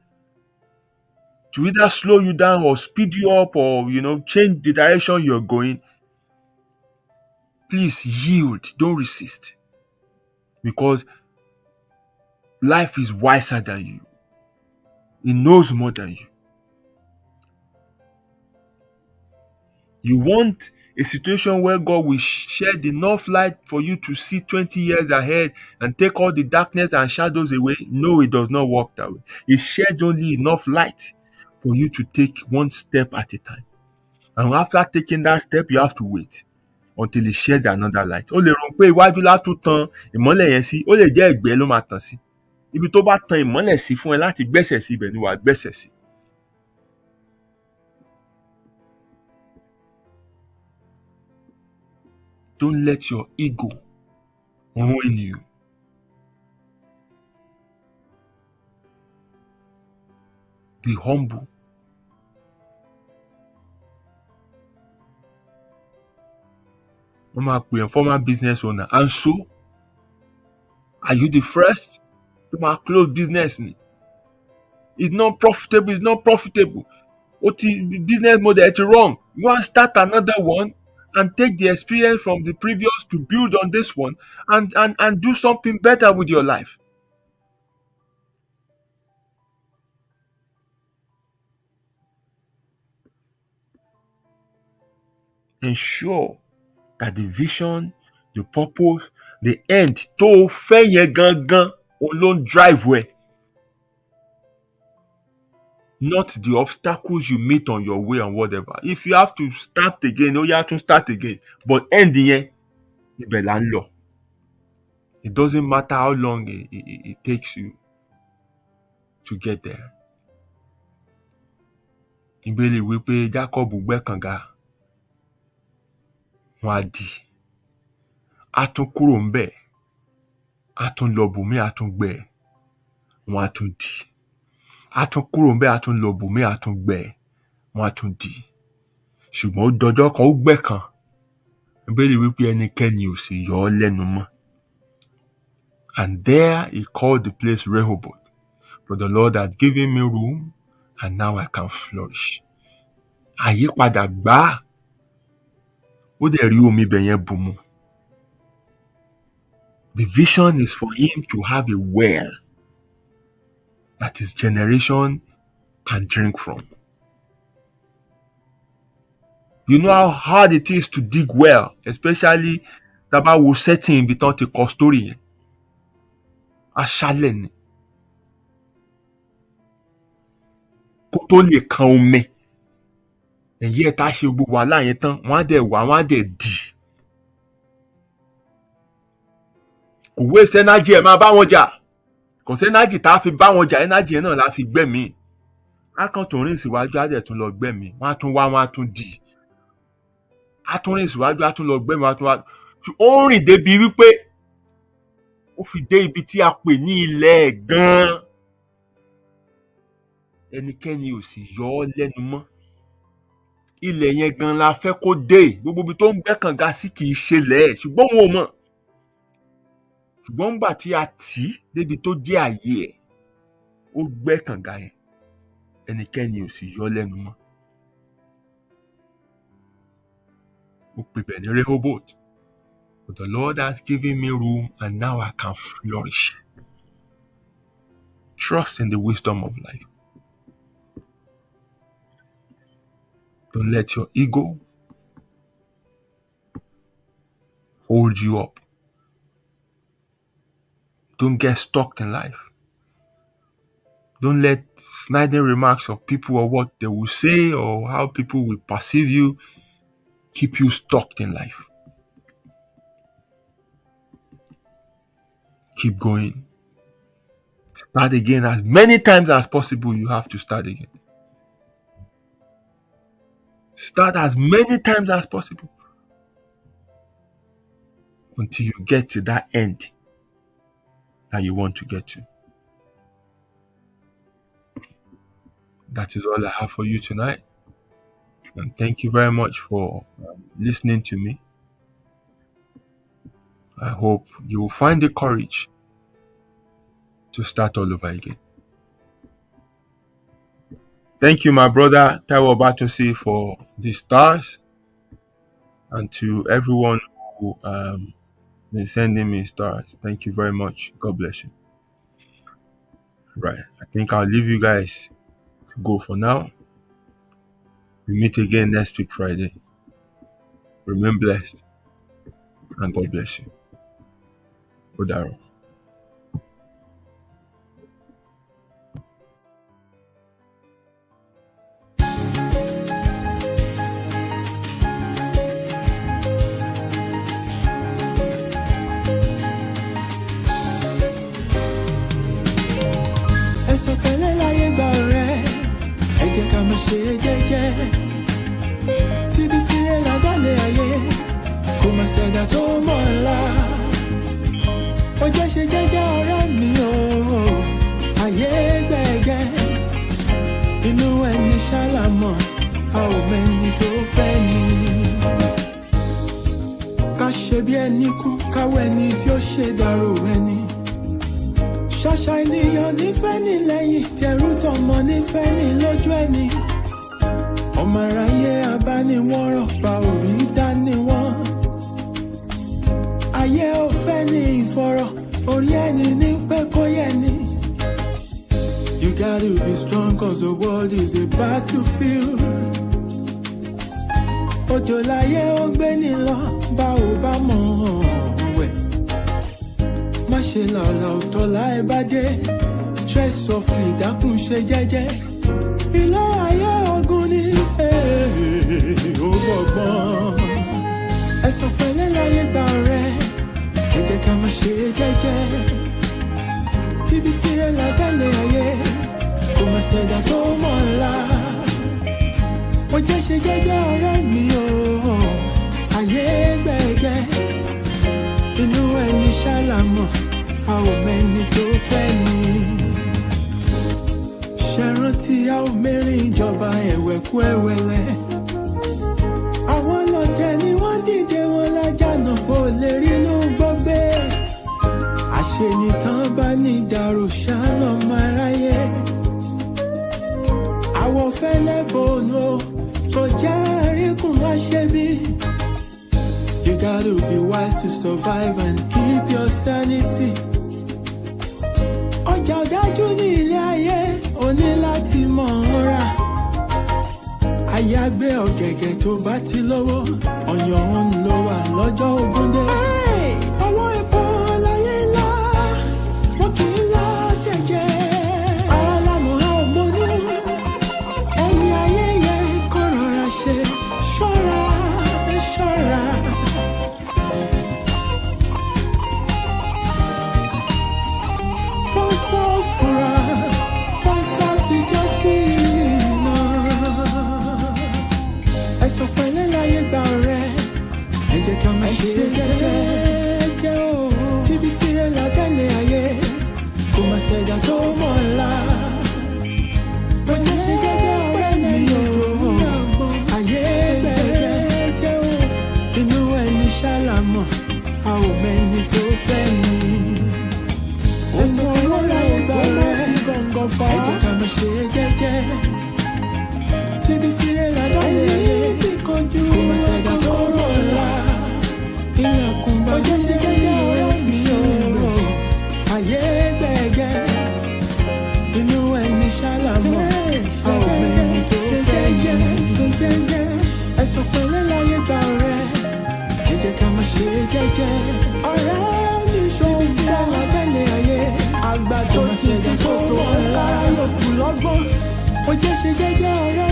to either slow you down or speed you up or change the direction you're going, please yield. Don't resist, because life is wiser than you. It knows more than you. You want a situation where God will shed enough light for you to see 20 years ahead and take all the darkness and shadows away? No, it does not work that way. It sheds only enough light for you to take one step at a time. And after taking that step, you have to wait until it sheds another light. Ó lè rò pé iwájú látún tan ìmọ́lẹ̀ yẹn sí, ó lè jẹ́ ẹ̀gbẹ́ ló máa tàn sí. Ibi tó bá tan ìmọ́lẹ̀ sí fún ẹ láti gbẹ́sẹ̀ sí, ibẹ̀ ni wàá gbẹ́sẹ̀ sí. Don't let your ego ruin you. Be humble. wọ́n máa pè ẹ́ former business owner. And so, are you the first to máa close business ni? It's not profitable. Business model is wrong. You want to start another one and take the experience from the previous to build on this one and do something better with your life. Ensure that the vision, the purpose, the end tó fẹ́ yẹn gangan ló ń drive where. Not the obstacles you meet on your way and whatever. If you have to start again, you have to start again. But ending yẹn, ibẹ̀ là ń lọ. It doesn't matter how long it takes you to get there. Ìbéèrè wípé Jacob gbẹ́ kànga, wọ́n á dì. A tún kúrò ńbẹ̀, a tún lọ bòmí, a tún gbẹ́, wọ́n á tún dì. A tún kúrò ńbẹ̀, a tún lọ bòmí, a tún gbẹ́, wọ́n á tún dì. Ṣùgbọ́n ó dọjọ́ kan, ó gbẹ́ kan. Ìbéèrè wípé ẹnikẹ́ni ò sì yọ ọ́ lẹ́nu mọ́. And there he called the place Rehoboth. For the Lord had given me room, and now I can flourish. Àyípadà gbà. Ó dẹ̀ rí omi ibẹ̀ yẹn bù mu. The vision is for him to have a well that his generation can drink from. You know how hard it is to dig well, especially tá bá wo setting ibi tán ti kọ story yẹn. Aṣálẹ̀ ni. Kó tó lè kan omi. Ẹ̀yí ẹ̀ tá ṣe gbogbo wàhálà yẹn tán, wọ́n á dẹ̀ dì. Kò waste energy ẹ̀ máa bá wọn jà. Kò sí energy tá a fi bá wọn jà, energy yẹn náà la fi gbẹ̀mí. Á kàn tó rìn síwájú, á dẹ̀ tún lọ gbẹ̀mí. Wọ́n á tún wá, wọ́n á tún dì. Á tún rìn síwájú, á tún lọ gbẹ̀mí, wọ́n á tún wá. Ó rìn débi wípé ó fi dé ibi tí a pè ní ilẹ̀ ẹ̀ gan-an. Ẹnikẹ́ni ò sì yọ ọ́ lẹ́nu mọ́. Ilẹ̀ yẹn gan la fẹ́ kó dé. Gbogbo ibi tó ń gbẹ́ kànga sí kì í ṣe lẹ̀, ṣùgbọ́n wọn ò mọ̀. Ṣùgbọ́n nígbà tí a tì í débi tó jẹ́ àyè ẹ̀, ó gbẹ́ kànga yẹn. Ẹnikẹ́ni ò sì yọ ọ́ lẹ́nu mọ́. Ó pè bẹ̀ ní Rehoboth. But the Lord has given me room, and now I can flourish. Trust in the wisdom of life. Don't let your ego hold you up. Don't get stuck in life. Don't let sniding remarks of people or what they will say or how people will perceive you keep you stuck in life. Keep going. Start again as many times as possible. You have to start again. Start as many times as possible until you get to that end that you want to get to. That is all I have for you tonight. And thank you very much for listening to me. I hope you will find the courage to start all over again. Thank you, my brother Taiwo Batosi, for the stars, and to everyone who been sending me stars. Thank you very much. God bless you. Right, I think I'll leave you guys to go for now. We meet again next week, Friday. Remain blessed, and God bless you. Odaro. Ṣe jẹ́jẹ́ síbi tí ẹ ládàlẹ̀ ayé kò má ṣẹ̀dá tó mọ̀ ọ́la. Ó jẹ́ ṣe jẹ́jẹ́ ọ̀rẹ́ mi o, ayé gbẹ̀gẹ́. Inú ẹni ṣàlámọ̀, a ò mẹ́ni tó fẹ́ ni. Ká dàrú ẹni. Ṣàṣà ènìyàn nífẹ̀ẹ́ ní lẹ́yìn, tẹrú tọmọ nífẹ̀ẹ́ ní lójú ẹni. Ọmọ aráyé abániwọ̀rọ̀ pa orí dání wọn. Ayé ò fẹ́ ní ìfọ̀rọ̀, orí ẹni ní pé kó yẹ ni. You gotta be strong cause the world is a battlefield. Òjò láyé ó gbé ní lọ, bá ò bá mọ̀ wẹ̀. Má ṣe làlà òtọ́ láì bá dé, tread softly dákun ṣe jẹ́jẹ́. Ilé ayé ogun ni ó gbọ̀gbọ́n. Ẹ̀sọ̀ pẹ̀lẹ́ láyé gbà rẹ̀, ẹ jẹ́ ká má ṣe jẹ́jẹ́. Tíbi tí ẹ lágbálẹ̀ ayé, kò má ṣẹ̀dá tó mọ̀ ńlá. Ó jẹ́ ṣe jẹ́jẹ́ ọ̀rẹ́ mi o, ayé gbẹ̀gẹ́. Inú ẹni ṣàlàmọ̀, a ò mẹ́ni tó fẹ́ ni. Ṣé rántí a ò mẹ́rin ìjọba ẹ̀wẹ̀kú ẹ̀wẹ̀lẹ̀. Àwọn lọ́tẹ̀ ni wọ́n dìde wọn lájànà kó lè rínú gbọ́gbé. Àṣenìtàn bá ní ìdàrú ṣálọ̀ máa ráyé. Àwọ̀ fẹ́lẹ́ bòónù kò jẹ́ àríkùn wá ṣe bí. You gotta be wise to survive and keep your sanity. Ọjà ọ̀dájú ní ilé ayé, o ní láti mọ̀ ọ́n rà. Àyàgbé ọ̀gẹ̀gẹ̀ tó bá ti lówó, ọ̀yàn ń lọ wà lọ́jọ́ ogún dé. Ọwọ́ epo láyé ńlá, wọ́n kì í lá tẹ̀jẹ̀. Alámọ̀ a ò mọ̀nú, ẹ̀yìn ayé yẹn kó rọra ṣe. Ṣọ́ra, ṣọ́ra. Ẹ̀sọ̀ pẹ̀lẹ́ láyé gbà rẹ̀, ẹ jẹ́ ká má ṣe jẹ́jẹ́ o. Tíbi tí ẹ lágbálẹ̀ ayé, kò má ṣẹ̀dá tó mọ̀ ńlá. Ó jẹ́ ṣe jẹ́jẹ́ ọ̀rẹ́ mi o, ayé gbẹ̀gẹ́ o. Inú ẹni ṣàlàmọ̀, a ò mẹ́ni tó fẹ́ ni. Ẹ̀sọ̀ pẹ̀lẹ́ láyé gbà rẹ̀, ẹ jẹ́ ká má ṣe jẹ́jẹ́. Tíbi tí ẹ lágbálẹ̀ ayé, kò má ṣẹ̀dá tó mọ̀ ńlá. Ilẹ̀kùn bá jẹ́ ṣe jẹ́jẹ́ ọ̀rẹ́ mi o, ayé gbẹ̀gẹ́. Inú ẹni ṣàlàmọ̀, a ò mẹ́ni tó fẹ́ ni. Ẹ̀sọ̀ pẹ̀lẹ́ láyé gbà rẹ̀, ẹ jẹ́ ká má ṣe jẹ́jẹ́. Ọ̀rẹ́ mi ṣòwò tí ẹ lágbálẹ̀ ayé, àgbà tó ti fi tó mọ̀ ńlá. Yòókù lọ́gbọ́n, ó jẹ́ ṣe jẹ́jẹ́ ọ̀rẹ́